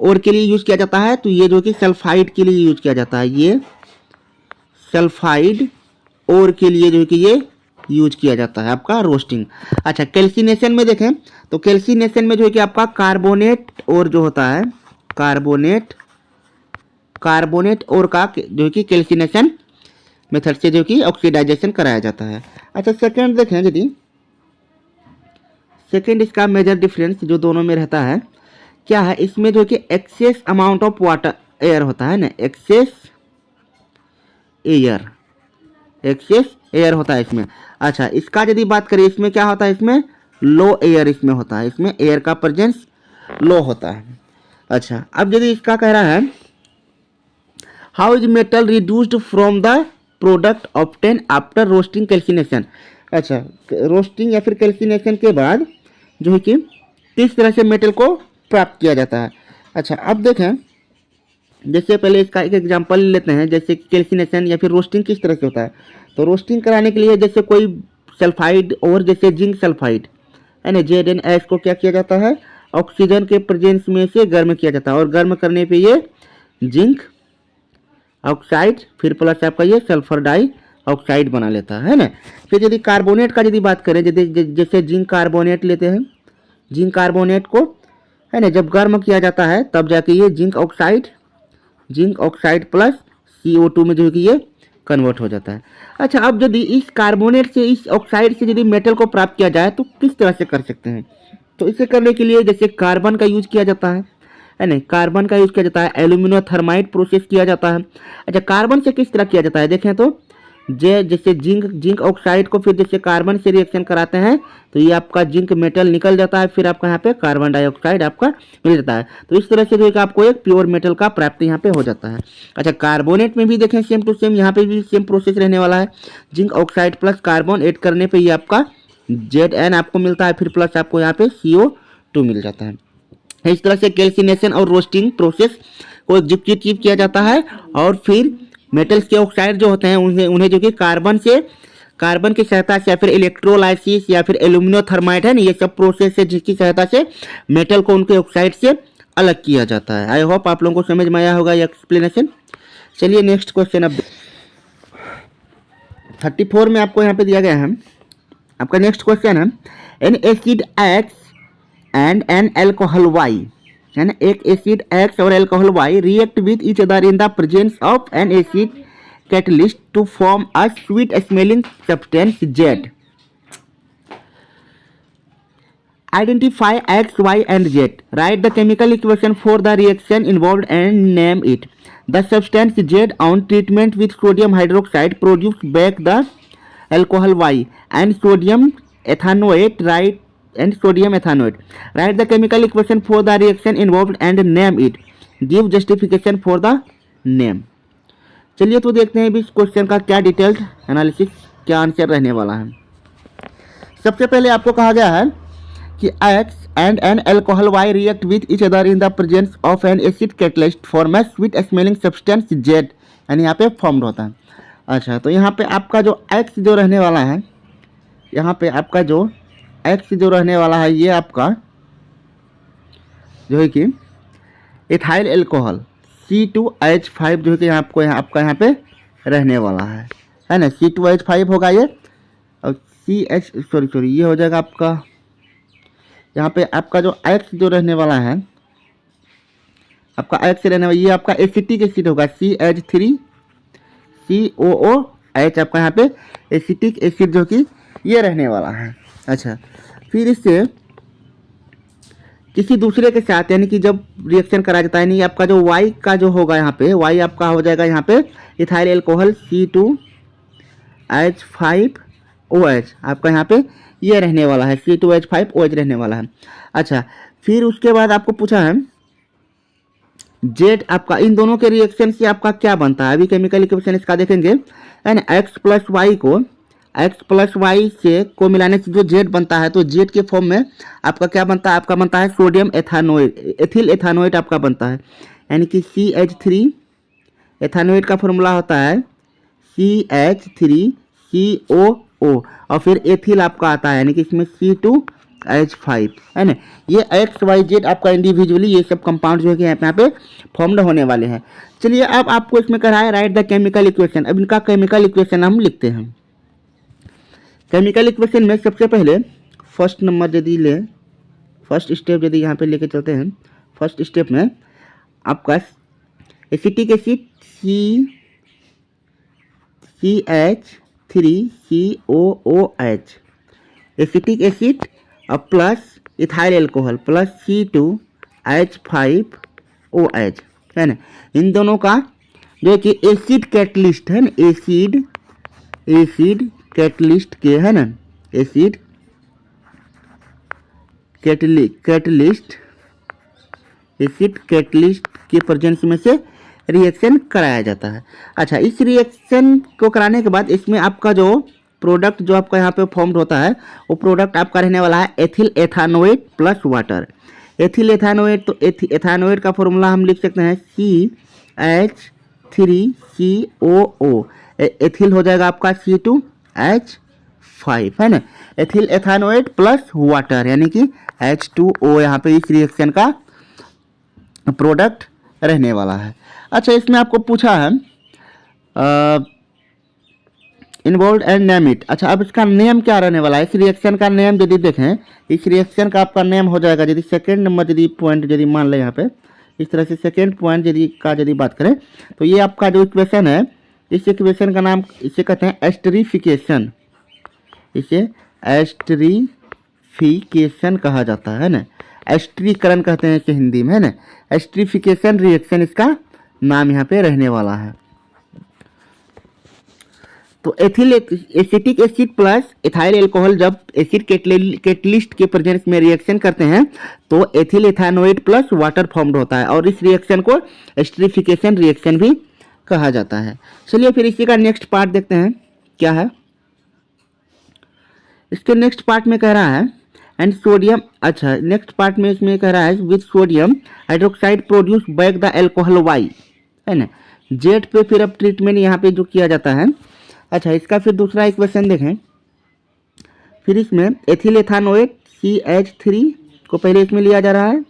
ओर के लिए यूज किया जाता है, तो ये जो कि सल्फाइड के लिए यूज किया जाता है, ये सल्फाइड ओर के लिए जो है कि ये यूज किया जाता है आपका रोस्टिंग। अच्छा, कैल्सिनेशन में देखें तो कैल्सिनेशन में जो है कि आपका कार्बोनेट और जो होता है कार्बोनेट और का जो है कि कैल्सिनेशन मेथड से जो कि ऑक्सीडाइजेशन कराया जाता है। अच्छा, सेकंड देखें यदि, सेकंड इसका मेजर डिफरेंस जो दोनों में रहता है क्या है, इसमें जो कि excess amount of water air होता है ना, एक्सेस एयर होता है इसमें। अच्छा, इसका यदि बात करें इसमें क्या होता है, इसमें लो एयर इसमें होता है, इसमें एयर का प्रेजेंस लो होता है। अच्छा, अब यदि इसका कह रहा है how is metal reduced from the product obtain after roasting calcination. अच्छा, रोस्टिंग या फिर कैल्सिनेशन के बाद जो है कि किस तरह से मेटल को प्राप्त किया जाता है। अच्छा, अब देखें, जैसे पहले इसका एक एग्जांपल लेते हैं, जैसे कैल्सिनेशन या फिर रोस्टिंग किस तरह से होता है। तो रोस्टिंग कराने के लिए जैसे कोई सल्फाइड और जैसे जिंक सल्फाइड, है ना, ZnS को क्या किया जाता है, ऑक्सीजन के प्रेजेंस में से गर्म किया जाता है, और गर्म करने पे ये जिंक ऑक्साइड फिर प्लस आपका ये सल्फर डाई ऑक्साइड बना लेता है ना। फिर यदि कार्बोनेट का यदि बात करें, जैसे जिंक कार्बोनेट लेते हैं, जिंक कार्बोनेट को, है ना, जब गर्म किया जाता है तब जाके ये जिंक ऑक्साइड प्लस CO2 में जो है कि ये कन्वर्ट हो जाता है। अच्छा, अब यदि इस कार्बोनेट से, इस ऑक्साइड से यदि मेटल को प्राप्त किया जाए तो किस तरह से कर सकते हैं। तो इसे करने के लिए जैसे कार्बन का यूज किया जाता है ना, कार्बन का यूज किया जाता है, एल्यूमिनोथर्माइड प्रोसेस किया जाता है। अच्छा, कार्बन से किस तरह किया जाता है, देखें तो जैसे जिंक ऑक्साइड को फिर जैसे कार्बन से रिएक्शन कराते हैं तो ये आपका जिंक मेटल निकल जाता है, फिर आपका यहाँ पे कार्बन डाइऑक्साइड आपका मिल जाता है। तो इस तरह से जो है आपको एक प्योर मेटल का प्राप्ति यहाँ पे हो जाता है। अच्छा, कार्बोनेट में भी देखें सेम टू सेम, यहाँ पे भी सेम प्रोसेस रहने वाला है। Zinc oxide plus carbon add करने पर ये आपका Zn आपको मिलता है, फिर प्लस आपको यहाँ पे CO2 मिल जाता है। इस तरह से कैल्सिनेशन और रोस्टिंग प्रोसेस को एग्जीक्यूट किया जाता है, और फिर मेटल्स के ऑक्साइड जो होते हैं उन्हें जो कि कार्बन की सहायता से या फिर इलेक्ट्रोलाइसिस या फिर एल्यूमिनोथर्माइड, है ना, ये सब प्रोसेस है जिसकी सहायता से मेटल को उनके ऑक्साइड से अलग किया जाता है। आई होप आप लोगों को समझ में आया होगा ये एक्सप्लेनेशन। चलिए नेक्स्ट क्वेश्चन, अब 34 में आपको यहाँ पे दिया गया है, आपका नेक्स्ट क्वेश्चन है an acid X and an alcohol Y, है ना, एक एसिड X और alcohol Y react with each other in the presence of an acid catalyst to form a sweet smelling substance Z. Identify X, Y and Z. Write the chemical equation for the reaction involved and name it. The substance Z on treatment with sodium hydroxide produce back the alcohol Y and sodium ethanoate. Write the chemical equation for the reaction involved and name it. Give justification for the name. चलिए तो देखते हैं इस क्वेश्चन का क्या डिटेल्ड एनालिसिस, क्या आंसर रहने वाला है। सबसे पहले आपको कहा गया है कि X and an alcohol Y react with each other in the presence of an acid catalyst form a sweet smelling substance Z, यानी यहाँ पे फॉर्म्ड होता है। अच्छा, तो यहाँ पे आपका जो X जो रहने वाला है, यहाँ पे आपका जो X जो रहने वाला है, ये आपका जो है कि इथाइल अल्कोहल C2H5 जो है कि आपको आपका यहाँ पे रहने वाला है ना, C2H5 होगा ये, और ये हो जाएगा आपका यहाँ पे आपका जो X जो रहने वाला है, आपका X रहने वाला, ये आपका एसिटिक एसिड होगा CH3COOH, आपका यहाँ पे एसिटिक एसिड जो कि ये रहने वाला है। अच्छा, फिर इससे किसी दूसरे के साथ, यानी कि जब रिएक्शन करा जाता है, यानी आपका जो Y का जो होगा यहाँ पे, Y आपका हो जाएगा यहाँ पे इथाइल अल्कोहल C2H5OH, आपका यहाँ पे ये रहने वाला है, C2H5OH रहने वाला है। अच्छा, फिर उसके बाद आपको पूछा है Z आपका इन दोनों के रिएक्शन से आपका क्या बनता है। अभी केमिकल इक्वेशन इसका देखेंगे, है ना, X प्लस वाई से को मिलाने से जो Z बनता है, तो Z के फॉर्म में आपका क्या बनता है, आपका बनता है सोडियम एथिल एथानोएट आपका बनता है, यानी कि CH3 एथानोएट का फॉर्मूला होता है CH3COO, और फिर एथिल आपका आता है, यानी कि इसमें C2H5, है ना। ये XYZ आपका इंडिविजुअली ये सब कंपाउंड जो है कि यहाँ पे फॉर्म्ड होने वाले हैं। चलिए, अब आपको इसमें कहा है राइट द केमिकल इक्वेशन। अब इनका केमिकल इक्वेशन हम लिखते हैं। केमिकल इक्वेशन में सबसे पहले फर्स्ट नंबर यदि ले, फर्स्ट स्टेप यदि यहाँ पे लेके चलते हैं, फर्स्ट स्टेप में आपका acetic acid CH3COOH, acetic acid और plus ethyl alcohol plus C2H5OH, है ना। इन दोनों का जो है कि एसिड कैटलिस्ट है ना, एसिड कैटलिस्ट के, है ना, एसिड कैटलिस्ट के प्रेजेंस में से रिएक्शन कराया जाता है। अच्छा, इस रिएक्शन को कराने के बाद इसमें आपका जो प्रोडक्ट जो आपका यहाँ पे फॉर्म्ड होता है, वो प्रोडक्ट आपका रहने वाला है एथिल एथानोएट प्लस वाटर। एथिल एथानोएट, तो एथानोएट का फॉर्मूला हम लिख सकते हैं CH3COO, एथिल हो जाएगा आपका C2H5, है ना, एथिल एथानोएट प्लस वाटर, यानी कि H2O यहाँ पे इस रिएक्शन का प्रोडक्ट रहने वाला है। अच्छा, इसमें आपको पूछा है इन्वॉल्व एंड नेम इट। अच्छा, अब इसका नेम क्या रहने वाला है, इस रिएक्शन का नेम यदि देखें, इस रिएक्शन का आपका नेम हो जाएगा, यदि सेकेंड नंबर यदि पॉइंट यदि मान लें यहाँ पे इस तरह से सेकेंड पॉइंट यदि बात करें, तो ये आपका जो इक्वेशन है, इस इक्वेशन का नाम इसे कहते हैं एस्टरीफिकेशन, इसे एस्टरीफिकेशन कहा जाता है ना, एस्टरीकरण कहते हैं इसे हिंदी में, है ना। एस्टरीफिकेशन रिएक्शन इसका नाम यहाँ पे रहने वाला है। तो ethyl acetic acid plus ethyl alcohol जब एसिड कैटलिस्ट के प्रेजेंस में रिएक्शन करते हैं, तो एथिल एथानोएट प्लस वाटर फॉर्म्ड होता है, और इस रिएक्शन को एस्टरीफिकेशन रिएक्शन भी कहा जाता है। चलिए, फिर इसी का नेक्स्ट पार्ट देखते हैं क्या है। इसके नेक्स्ट पार्ट में कह रहा है एंड सोडियम, अच्छा, नेक्स्ट पार्ट में इसमें कह रहा है with sodium hydroxide produce back the alcohol Y, है ना। जेड पे फिर अब ट्रीटमेंट यहाँ पे जो किया जाता है। अच्छा, इसका फिर दूसरा इक्वेशन देखें, फिर इसमें एथिल एथानोएट CH3 को पहले इसमें लिया जा रहा है,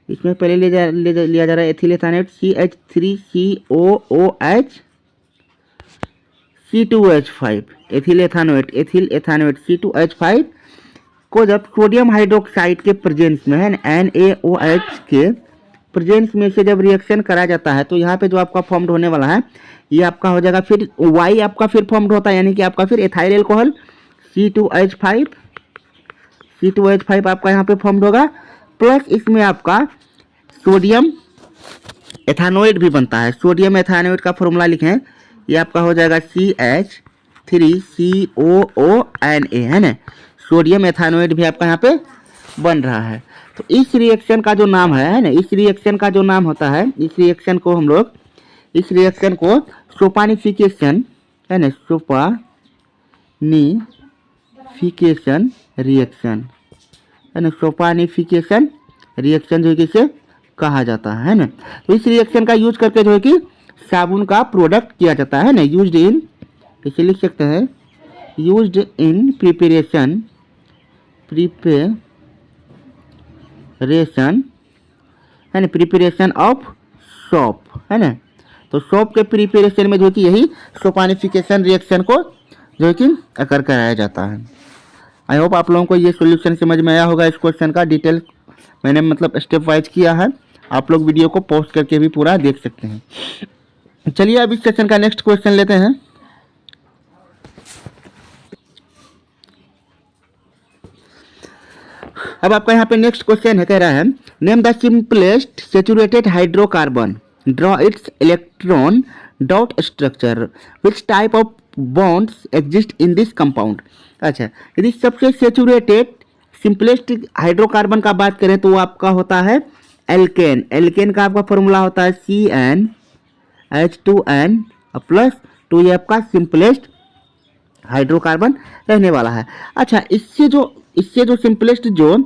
इसमें पहले लिया जा रहा है ethyl ethanoate CH3COOH C2H5, ethyl ethanoate C2H5 suppose अब सोडियम हाइड्रोक्साइड के प्रेजेंस में है NaOH के प्रेजेंस में से जब रिएक्शन करा जाता है तो यहाँ पे जो आपका फॉर्म्ड होने वाला है ये आपका हो जाएगा, फिर Y आपका फिर फॉर्म्ड होता है, यानी कि आपका फिर एथाइल एल्कोहल C2H5 आपका यहाँ पे फॉर्म्ड होगा, प्लस इसमें आपका सोडियम एथानोइड भी बनता है। सोडियम एथानोइड का फॉर्मूला लिखें, ये आपका हो जाएगा CH3COONA, है ना। सोडियम एथानोइड भी आपका यहाँ पे बन रहा है। तो इस रिएक्शन का जो नाम है ना, इस रिएक्शन का जो नाम होता है, इस रिएक्शन को हम लोग, इस रिएक्शन को सोपानिफिकेशन, है ना, सोपानिफिकेशन रिएक्शन, है ना, सोपानिफिकेशन रिएक्शन जो है किसे कहा जाता है ना। तो इस रिएक्शन का यूज करके जो है कि साबुन का प्रोडक्ट किया जाता है ना, यूज्ड इन, इसे लिख सकते हैं यूज्ड इन प्रिपरेशन है ना, प्रिपरेशन ऑफ सोप, है ना। तो सोप के प्रिपरेशन में जो कि यही सोपानिफिकेशन रिएक्शन को जो कि अकर कराया जाता है। आई होप आप लोगों को ये सॉल्यूशन समझ में आया होगा। इस क्वेश्चन का डिटेल मैंने मतलब स्टेप वाइज किया है, आप लोग वीडियो को पॉज करके भी पूरा देख सकते हैं। चलिए अब इस सेक्शन का नेक्स्ट क्वेश्चन लेते हैं। अब आपका यहाँ पे नेक्स्ट क्वेश्चन है, कह रहा है name the simplest saturated hydrocarbon, draw it's electron dot structure, which type of bonds exist in this compound. अच्छा, यदि सबसे सैचुरेटेड सिंपलेस्ट हाइड्रोकार्बन का बात करें तो वो आपका होता है एल्केन। एल्केन का आपका फॉर्मूला होता है CnH2n प्लस 2, ये आपका सिंपलेस्ट हाइड्रोकार्बन रहने वाला है। अच्छा, इससे जो सिंपलेस्ट जो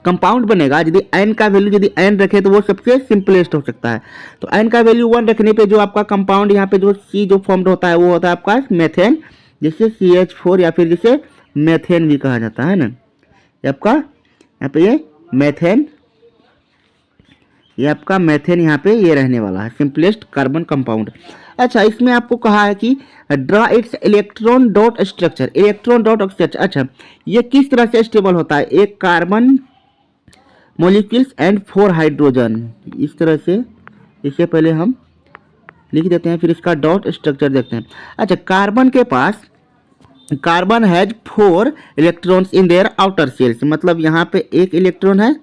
कंपाउंड बनेगा, यदि n का वैल्यू यदि n रखे तो वो सबसे सिंपलेस्ट हो सकता है। तो n का वैल्यू 1 रखने पे जो आपका कंपाउंड यहाँ पे जो C जो फॉर्म्ड होता है वो होता है आपका मेथेन, जिसे CH4 या फिर जिसे मेथेन भी कहा जाता है ना। ये आपका यहाँ पे ये मेथेन, ये आपका मेथेन यहाँ पे ये रहने वाला है सिंपलेस्ट कार्बन कंपाउंड। अच्छा, इसमें आपको कहा है कि draw it's electron dot structure, electron dot structure. अच्छा, ये किस तरह से स्टेबल होता है, एक कार्बन मॉलिक्यूल्स एंड 4 हाइड्रोजन, इस तरह से इसे पहले हम लिख देते हैं, फिर इसका डॉट स्ट्रक्चर देखते हैं। अच्छा, कार्बन के पास, carbon has 4 electrons in their outer shells, मतलब यहाँ पे एक इलेक्ट्रॉन है,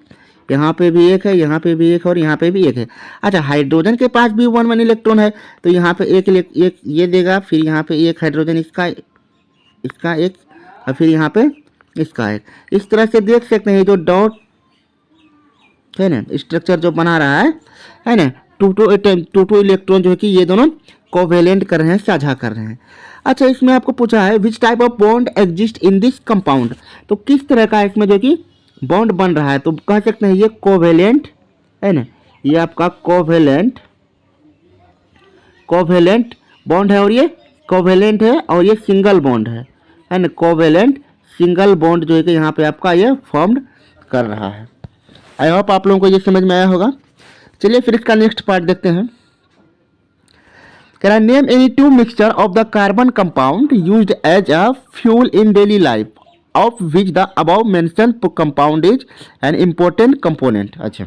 यहाँ पे भी एक है, यहाँ पे भी एक है और यहाँ पे भी एक है। अच्छा, हाइड्रोजन के पास भी 1 इलेक्ट्रॉन है, तो यहाँ पे एक ये देगा, फिर यहाँ पे एक हाइड्रोजन इसका एक और फिर यहाँ पे इसका एक। इस तरह से देख सकते हैं जो डॉट है ना स्ट्रक्चर जो बना रहा है ना, टू इलेक्ट्रॉन जो है कि ये दोनों कोवेलेंट कर रहे हैं, साझा कर रहे हैं। अच्छा, इसमें आपको पूछा है which type of bond exist in this compound, तो किस तरह का इसमें जो कि बॉन्ड बन रहा है, तो कह सकते हैं ये कोवेलेंट है ना, ये आपका कोवेलेंट बॉन्ड है और ये कोवेलेंट है और ये सिंगल बॉन्ड है ना, कोवेलेंट सिंगल बॉन्ड जो है कि यहाँ पे आपका ये फॉर्म्ड कर रहा है। आई होप आप लोगों को ये समझ में आया होगा। चलिए फिर इसका नेक्स्ट पार्ट देखते हैं। कह रहा है name any 2 mixture of the carbon compound used as a fuel in daily life of which the above mention compound is an important component. अच्छा,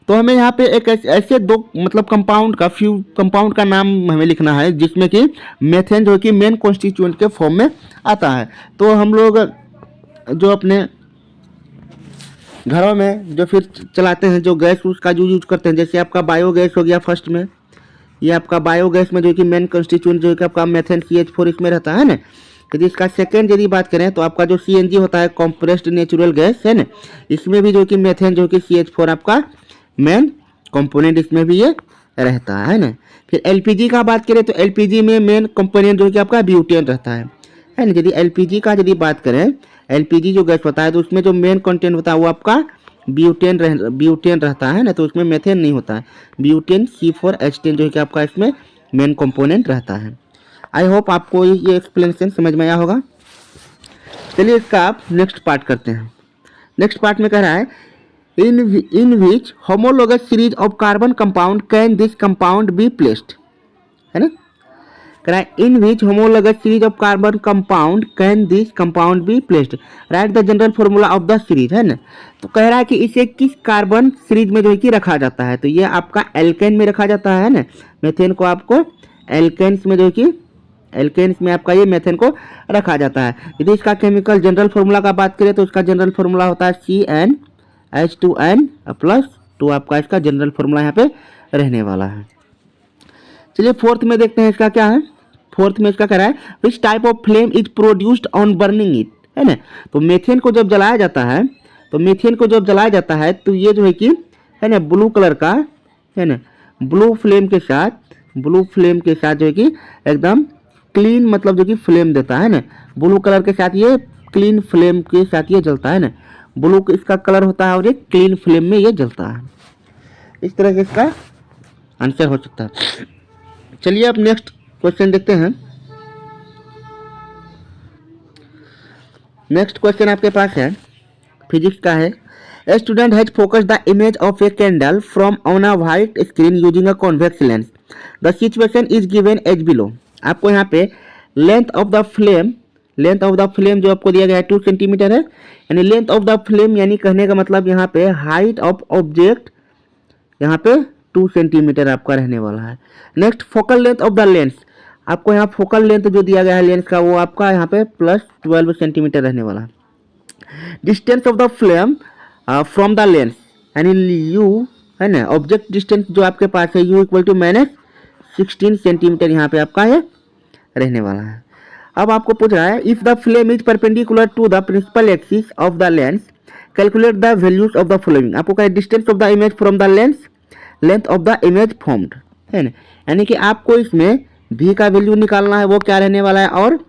तो हमें यहाँ पे एक ऐसे 2 मतलब कंपाउंड का नाम हमें लिखना है जिसमें कि मेथेन जो कि मेन कॉन्स्टिट्यूएंट के फॉर्म में आता है। तो हम लोग जो अपने घरों में जो फिर चलाते हैं, जो गैस उसका जो यूज करते हैं, जैसे आपका बायोगैस हो गया फर्स्ट में, ये आपका बायोगैस में जो कि मेन कॉन्स्टिट्यूएंट जो कि आपका मेथेन CH4 इसमें रहता है ना। यदि इसका सेकेंड यदि बात करें तो आपका जो CNG होता है कॉम्प्रेस्ड नेचुरल गैस है ना, इसमें भी जो कि मेथेन जो कि CH4 आपका मेन कंपोनेंट इसमें भी ये रहता है ना। फिर LPG का बात करें तो LPG में मेन कंपोनेंट जो कि आपका ब्यूटेन रहता है ना। यदि LPG का यदि बात करें, LPG जो गैस होता है तो उसमें जो मेन कंटेंट होता है वो आपका ब्यूटेन रहता है ना, तो उसमें मेथेन नहीं होता है, ब्यूटेन C4H10 जो कि आपका इसमें मेन कंपोनेंट रहता है। आई होप आपको ये एक्सप्लेनेशन समझ में आया होगा। चलिए इसका आप नेक्स्ट पार्ट करते हैं। नेक्स्ट पार्ट में कह रहा है in which homologous series of carbon compound can this compound be placed, है ना। कह रहा है in which homologous series of carbon compound can this compound be placed, right the general formula of the series, है ना। तो कह रहा है कि इसे किस कार्बन सीरीज में जो है कि रखा जाता है, तो ये आपका एल्केन में रखा जाता है ना। मेथेन को आपको एल्केन्स में जो है कि एल्केन्स में आपका ये मेथेन को रखा जाता है। यदि इसका केमिकल जनरल फार्मूला का बात करें तो इसका जनरल फार्मूला होता है CnH2n+2, आपका इसका जनरल फार्मूला यहाँ पे रहने वाला है। चलिए फोर्थ में देखते हैं इसका क्या है। फोर्थ में इसका कह रहा है which type of flame is produced on burning it, है ना। तो मेथेन को जब जलाया जाता है, तो मेथेन को जब जलाया जाता है तो ये जो है कि, है ना, ब्लू कलर का, है ना, ब्लू फ्लेम के साथ जो है कि एकदम क्लीन मतलब जो कि फ्लेम देता है ना। ब्लू कलर के साथ ये क्लीन फ्लेम के साथ ये जलता है ना। ब्लू इसका कलर होता है और ये क्लीन फ्लेम में ये जलता है। इस तरह से इसका आंसर हो सकता है। चलिए अब नेक्स्ट क्वेश्चन देखते हैं। नेक्स्ट क्वेश्चन आपके पास है, फिजिक्स का है। A student has focus the image of a candle from on a white screen using a convex lens. The situation is given as below. आपको यहाँ पे लेंथ ऑफ द फ्लेम जो आपको दिया गया है 2 सेंटीमीटर है, यानी लेंथ ऑफ द फ्लेम यानी कहने का मतलब यहाँ पे हाइट ऑफ ऑब्जेक्ट यहाँ पे 2 सेंटीमीटर आपका रहने वाला है। Next focal length of the lens, आपको यहाँ फोकल लेंथ जो दिया गया है लेंस का वो आपका यहाँ पे +12 सेंटीमीटर रहने वाला है। Distance of the flame from the lens यानी यू, है ना, ऑब्जेक्ट डिस्टेंस जो आपके पास है u = -16 सेंटीमीटर यहाँ पे आपका ये रहने वाला है। अब आपको पूछ रहा है if the flame is perpendicular to the principal axis of the lens calculate the values of the following. आपको कहा distance of the image from the lens, length of the image formed, है ना, यानी कि आपको इसमें v का वैल्यू निकालना है, वो क्या रहने वाला है, और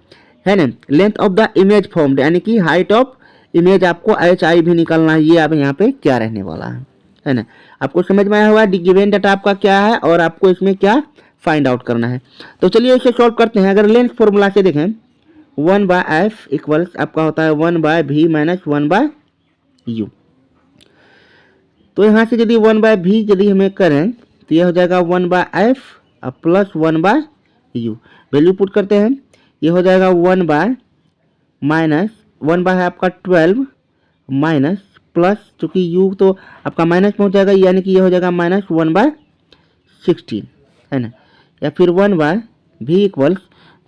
है ना length of the image formed यानी कि हाइट ऑफ इमेज आपको hi भी निकालना है। ये आप यहाँ पे क्या रहने वाला है ना। आपको समझ में आया हुआ गिवन डाटा आपका क्या है और आपको इसमें क्या फाइंड आउट करना है। तो चलिए इसे सॉल्व करते हैं। अगर लेंथ फॉर्मूला से देखें 1/f इक्वल्स आपका होता है 1/v - 1/u। तो यहाँ से यदि 1/v यदि हमें करें तो यह हो जाएगा 1/f + 1/u। वैल्यू पुट करते हैं, ये हो जाएगा 1 है आपका 12 माइनस प्लस, चूँकि u तो आपका माइनस में हो जाएगा यानी कि ये हो जाएगा -1/16, है ना। या फिर 1/v इक्वल्स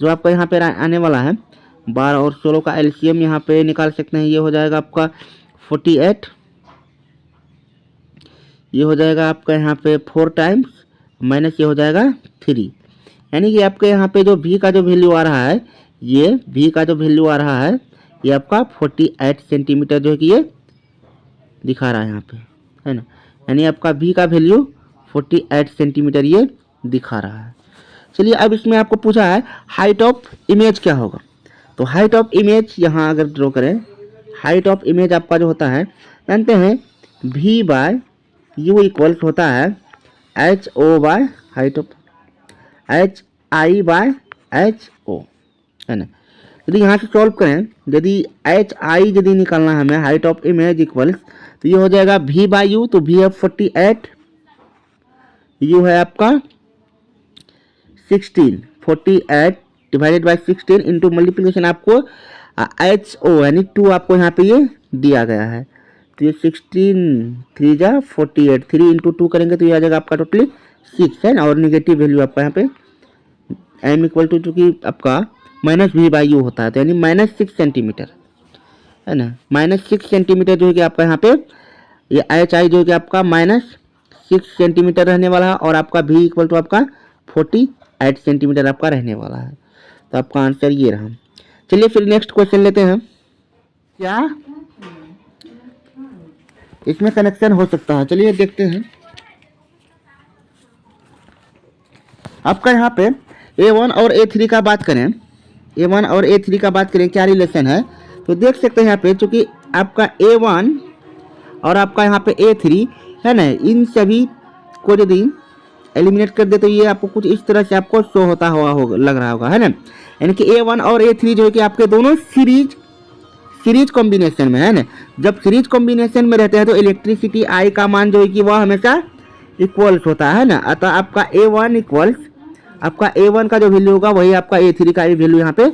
जो आपका यहाँ पे आने वाला है 12 और 16 का एलसीएम यहाँ पे निकाल सकते हैं। ये हो जाएगा आपका 48, ये हो जाएगा आपका यहाँ पे 4 टाइम्स माइनस ये हो जाएगा 3, यानी कि आपके यहाँ पे जो v का जो वैल्यू आ रहा है, ये v का जो वैल्यू आ रहा है ये आपका 48 सेंटीमीटर जो है कि ये दिखा रहा है यहाँ पे, है ना। यानी आपका v का वैल्यू 48 सेंटीमीटर ये दिखा रहा है। चलिए अब इसमें आपको पूछा है हाइट ऑफ इमेज क्या होगा। तो हाइट ऑफ इमेज यहाँ अगर ड्रॉ करें, हाइट ऑफ इमेज आपका जो होता है जानते हैं v/u इक्वल्स होता है ho/ हाइट ऑफ hi/ho, है ना। यदि यहाँ से सॉल्व करें, यदि hi यदि निकालना है हमें हाइट ऑफ इमेज इक्वल्स, तो ये हो जाएगा v/u, तो v है 48, u है आपका 16, 48 डिवाइडेड बाय 16 इंटू मल्टीप्लिकेशन आपको ho यानी 2 आपको यहाँ पे ये दिया गया है। तो ये 16 3 जा 48, 3 इंटू 2 करेंगे तो ये आ जाएगा आपका टोटली 6, है ना। और निगेटिव वैल्यू आपका यहाँ पे m इक्वल टू चूँकि आपका -v/u होता है तो यानी -6 सेंटीमीटर, है ना। -6 सेंटीमीटर जो है कि आपका यहाँ पे ये hi जो है कि आपका -6 सेंटीमीटर रहने वाला है और आपका v इक्वल टू आपका 48 सेंटीमीटर आपका रहने वाला है। तो आपका आंसर ये रहा। चलिए फिर नेक्स्ट क्वेश्चन लेते हैं। क्या इसमें कनेक्शन हो सकता है, चलिए देखते हैं। आपका यहाँ पे A1 और A3 का बात करें, A1 और A3 का बात करें क्या रिलेशन है, तो देख सकते हैं यहाँ पे चूँकि आपका A1 और आपका यहाँ पे A3 है ना, इन सभी को यदि एलिमिनेट कर दे तो ये आपको कुछ इस तरह से आपको शो होता हुआ लग रहा होगा, है ना। यानी कि A1 और A3 जो है कि आपके दोनों सीरीज कॉम्बिनेशन में, है ना। जब सीरीज कॉम्बिनेशन में रहते हैं तो इलेक्ट्रिसिटी I का मान जो है कि वह हमेशा इक्वल्स होता है ना। अतः आपका A1 इक्वल्स आपका A1 का जो वैल्यू होगा वही आपका A3 का भी वैल्यू यहाँ पे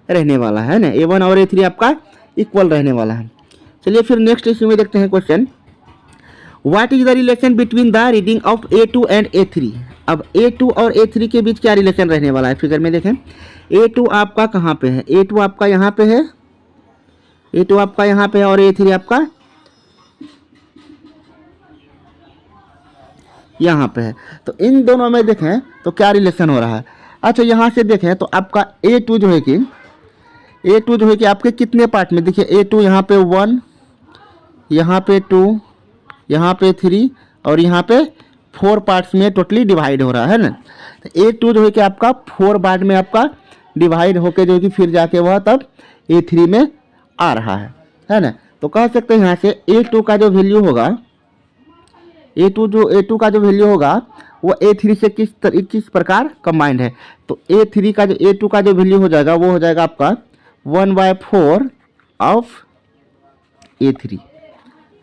रहने वाला है ना। A1 और A3 आपका इक्वल रहने वाला है। चलिए फिर नेक्स्ट इसमें देखते हैं question, what is the relation between the reading of A2 and A3। अब A2 और A3 के बीच क्या रिलेशन रहने वाला है, फिगर में देखें। A2 आपका कहाँ पे है, A2 आपका यहाँ पे है, A2 आपका यहाँ पे है और A3 आपका यहाँ पे है। तो इन दोनों में देखें तो क्या रिलेशन हो रहा है। अच्छा यहाँ से देखें तो आपका A2 जो है कि आपके कितने पार्ट में, देखिए A2 यहाँ पे 1, यहाँ पे 2, यहाँ पे 3 और यहाँ पे 4 पार्ट्स में टोटली डिवाइड हो रहा है ना। तो A2 जो है कि आपका 4 पार्ट में आपका डिवाइड होके जो है कि फिर जाके वह तब A3 में आ रहा है ना। तो कह सकते हैं यहाँ से A2 का जो वैल्यू होगा, A2 का जो वैल्यू होगा वो A3 से किस प्रकार कंबाइंड है। तो A2 का जो वैल्यू हो जाएगा वो हो जाएगा आपका 1/4 ऑफ A3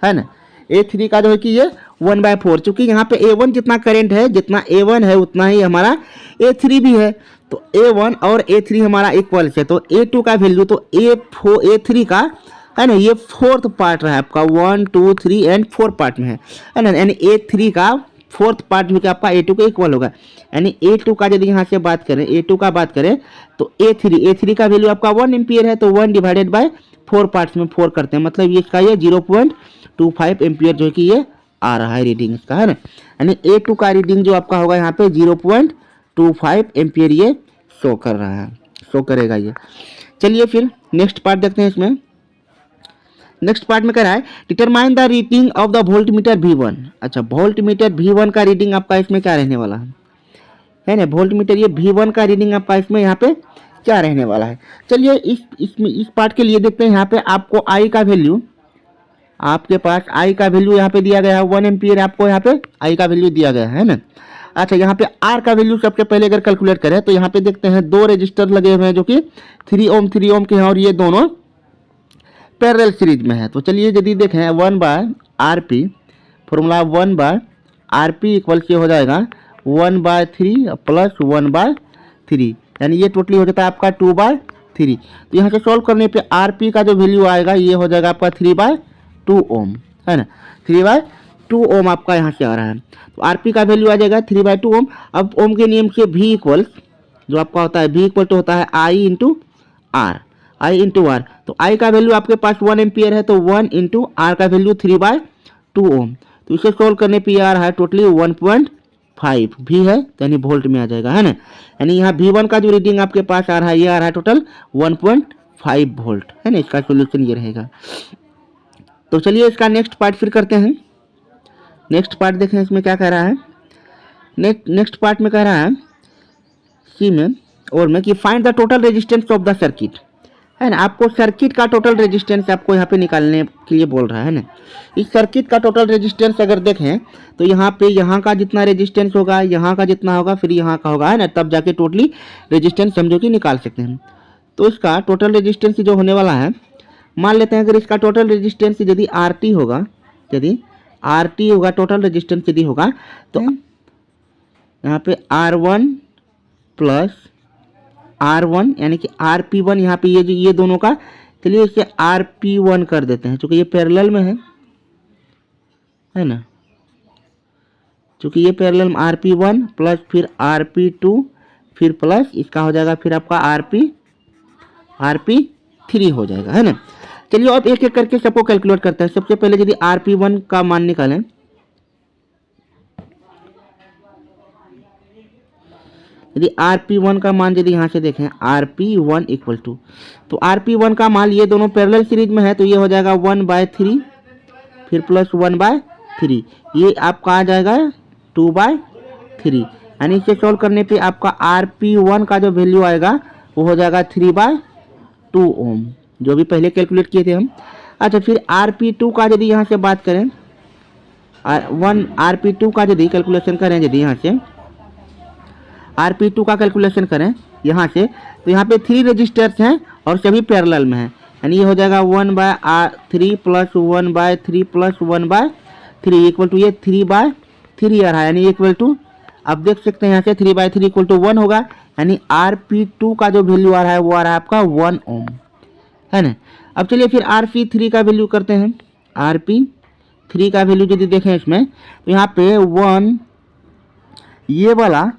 है ना। A3 का जो है कि ये 1/4, चूँकि यहाँ पे A1 जितना करेंट है, जितना A1 है उतना ही हमारा A3 भी है। तो A1 और A3 हमारा इक्वल है। तो A2 का वैल्यू तो A3 का है ना, ये 4th पार्ट रहा है आपका, 1 2 3 एंड 4 पार्ट में है ना। यानी A3 का 4th पार्ट जो कि आपका A2 के इक्वल होगा। यानी A2 का यदि यहाँ से बात करें, A2 का बात करें तो A3 का वैल्यू आपका 1 एम्पियर है। तो 1 डिवाइडेड बाय 4 पार्ट्स में 4 करते हैं, मतलब ये इसका ये 0.25 एम्पियर जो कि ये आ रहा है रीडिंग इसका, है ना। यानी A2 का रीडिंग जो आपका होगा यहाँ पे 0.25 एम्पियर ये शो कर रहा है, शो करेगा ये। चलिए फिर नेक्स्ट पार्ट देखते हैं। इसमें नेक्स्ट पार्ट में कह रहा है determine the reading of the volt meter V1। अच्छा, वोल्ट मीटर V1 का रीडिंग आपका इसमें क्या रहने वाला है ना। वोल्ट मीटर ये V1 का रीडिंग आपका इसमें यहाँ पे क्या रहने वाला है। चलिए इस पार्ट के लिए देखते हैं। यहाँ पे आपको I का वैल्यू, आपके पास I का वैल्यू यहाँ पे दिया गया है 1 एम्पियर, आपको यहाँ पे I का वैल्यू दिया गया है ना। अच्छा, यहाँ पे R का वैल्यू सबसे पहले अगर कैलकुलेट करें तो यहाँ पे देखते हैं 2 रजिस्टर लगे हुए हैं जो कि 3 ओम के हैं और ये दोनों पैरेलल सीरीज में है। तो चलिए यदि देखें 1/RP, फॉर्मूला 1/RP इक्वल से हो जाएगा 1/3 प्लस 1/3, यानी ये टोटली हो जाता है आपका 2/3। तो यहाँ से सॉल्व करने पे RP का जो वैल्यू आएगा ये हो जाएगा आपका 3/2 ओम, है ना। 3/2 ओम आपका यहाँ से आ रहा है। तो RP का वैल्यू आ जाएगा 3/2 ओम। अब ओम के नियम से V इक्वल जो आपका होता है, V इक्वल तो होता है I इंटू R। तो I का वैल्यू आपके पास 1 एम्पियर है, तो 1 इंटू R का वैल्यू 3/2 ओम। तो इसे सोल्व करने पे आ रहा है टोटली 1.5 भी है, तो यानी वोल्ट में आ जाएगा, है ना। यानी यहाँ V1 का जो रीडिंग आपके पास आ रहा है ये आ रहा है टोटल 1.5 वोल्ट, है ना। इसका सोल्यूशन ये रहेगा। तो चलिए इसका नेक्स्ट पार्ट फिर करते हैं। नेक्स्ट पार्ट देखें इसमें क्या कह रहा है। नेक्स्ट पार्ट में कह रहा है सी में और में कि find the total resistance of the circuit, है ना। आपको सर्किट का टोटल रेजिस्टेंस आपको यहाँ पे निकालने के लिए बोल रहा है ना। इस सर्किट का टोटल रेजिस्टेंस अगर देखें तो यहाँ पे यहाँ का जितना रेजिस्टेंस होगा, यहाँ का जितना होगा, फिर यहाँ का होगा, है ना, तब जाके टोटली रेजिस्टेंस समझो कि निकाल सकते हैं। तो इसका टोटल रेजिस्टेंस जो होने वाला है, मान लेते हैं अगर इसका टोटल रेजिस्टेंस यदि RT होगा, यदि RT होगा टोटल रेजिस्टेंस यदि होगा, तो यहाँ पे R1 प्लस R1 यानी कि RP1, यहाँ पे ये दोनों का, चलिए इसे RP1 कर देते हैं क्योंकि ये पैरेलल में है ना। क्योंकि ये पैरेलल में RP1 प्लस फिर RP2 फिर प्लस इसका हो जाएगा फिर आपका RP3 हो जाएगा, है ना। चलिए अब एक एक करके सबको कैलकुलेट करते हैं। सबसे पहले यदि RP1 का मान निकालें, यदि RP1 का मान यदि यहाँ से देखें RP1 इक्वल टू, तो RP1 का मान ये दोनों पैरेलल सीरीज में है तो ये हो जाएगा 1/3 फिर प्लस 1/3, ये आपका आ जाएगा 2/3। यानी इसे सॉल्व करने पे आपका RP1 का जो वैल्यू आएगा वो हो जाएगा 3/2 ओम, जो भी पहले कैलकुलेट किए थे हम। अच्छा, फिर RP2 का यदि यहाँ से बात करें, RP2 का यदि कैलकुलेशन करें, यदि यहाँ से RP2 का कैलकुलेशन करें यहाँ से, तो यहाँ पे 3 रजिस्टर्स हैं और सभी पैरेलल में हैं। यानी ये हो जाएगा 1/3 प्लस 1/3 प्लस 1/3 इक्वल टू ये 3/3 आ रहा है, यानी इक्वल टू आप देख सकते हैं यहाँ से 3/3 इक्वल टू 1 होगा, यानी Rp2 का जो वैल्यू आ रहा है वो आ रहा है आपका 1 ओम, है ना। अब चलिए फिर Rp3 का वैल्यू करते हैं। Rp3 का वैल्यू यदि देखें इसमें तो यहाँ पे 1 ये वाला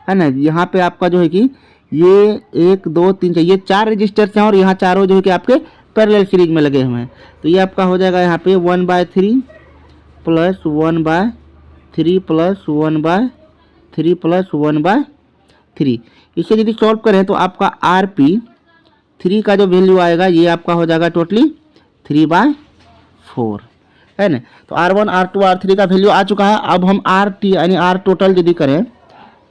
है ना, यहाँ पे आपका जो है कि ये 1 2 3 4 ये 4 रजिस्टर्स हैं और यहाँ चारों जो है कि आपके पैरेलल सीरीज में लगे हुए हैं। तो ये आपका हो जाएगा यहाँ पे 1/3 प्लस 1/3 प्लस 1/3 प्लस 1/3। इसे यदि सॉल्व करें तो आपका Rp3 का जो वैल्यू आएगा ये आपका हो जाएगा टोटली 3/4, है ना। तो R1 R2 R3 का वैल्यू आ चुका है। अब हम RT यानी R टोटल यदि करें,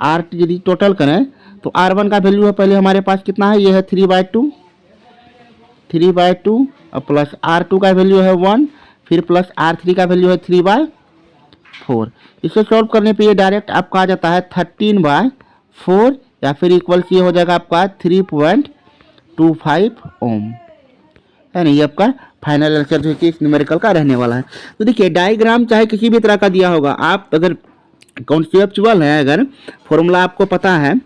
RT यदि टोटल करें तो R1 का वैल्यू है पहले हमारे पास कितना है, ये है 3/2 और प्लस R2 का वैल्यू है 1, फिर प्लस R3 का वैल्यू है 3/4। इसे सॉल्व करने पे ये डायरेक्ट आपका आ जाता है 13/4 या फिर इक्वल ये हो जाएगा आपका 3.25 ओम, है ना। ये आपका फाइनल आंसर जो है कि इस न्यूमेरिकल का रहने वाला है। तो देखिए डायग्राम चाहे किसी भी तरह का दिया होगा, आप अगर कॉन्सेप्चुअल है, अगर फॉर्मूला आपको पता है,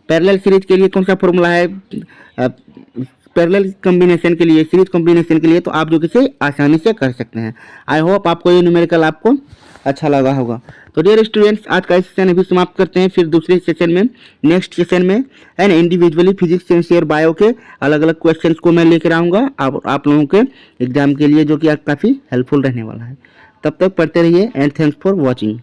पैरेलल सीरीज के लिए कौन सा फॉर्मूला है, पैरेलल कॉम्बिनेशन के लिए, सीरीज कॉम्बिनेशन के लिए, तो आप जो किसे आसानी से कर सकते हैं। आई होप आपको ये न्यूमेरिकल आपको अच्छा लगा होगा। तो डियर स्टूडेंट्स, आज का सेशन अभी समाप्त करते हैं, फिर दूसरे सेशन में, नेक्स्ट सेशन में, है ना, इंडिविजुअली फिजिक्स केमिस्ट्री और बायो के अलग अलग क्वेश्चंस को मैं लेकर आऊँगा आप लोगों के एग्जाम के लिए, जो कि काफ़ी हेल्पफुल रहने वाला है। तब तक पढ़ते रहिए एंड थैंक्स फॉर वॉचिंग।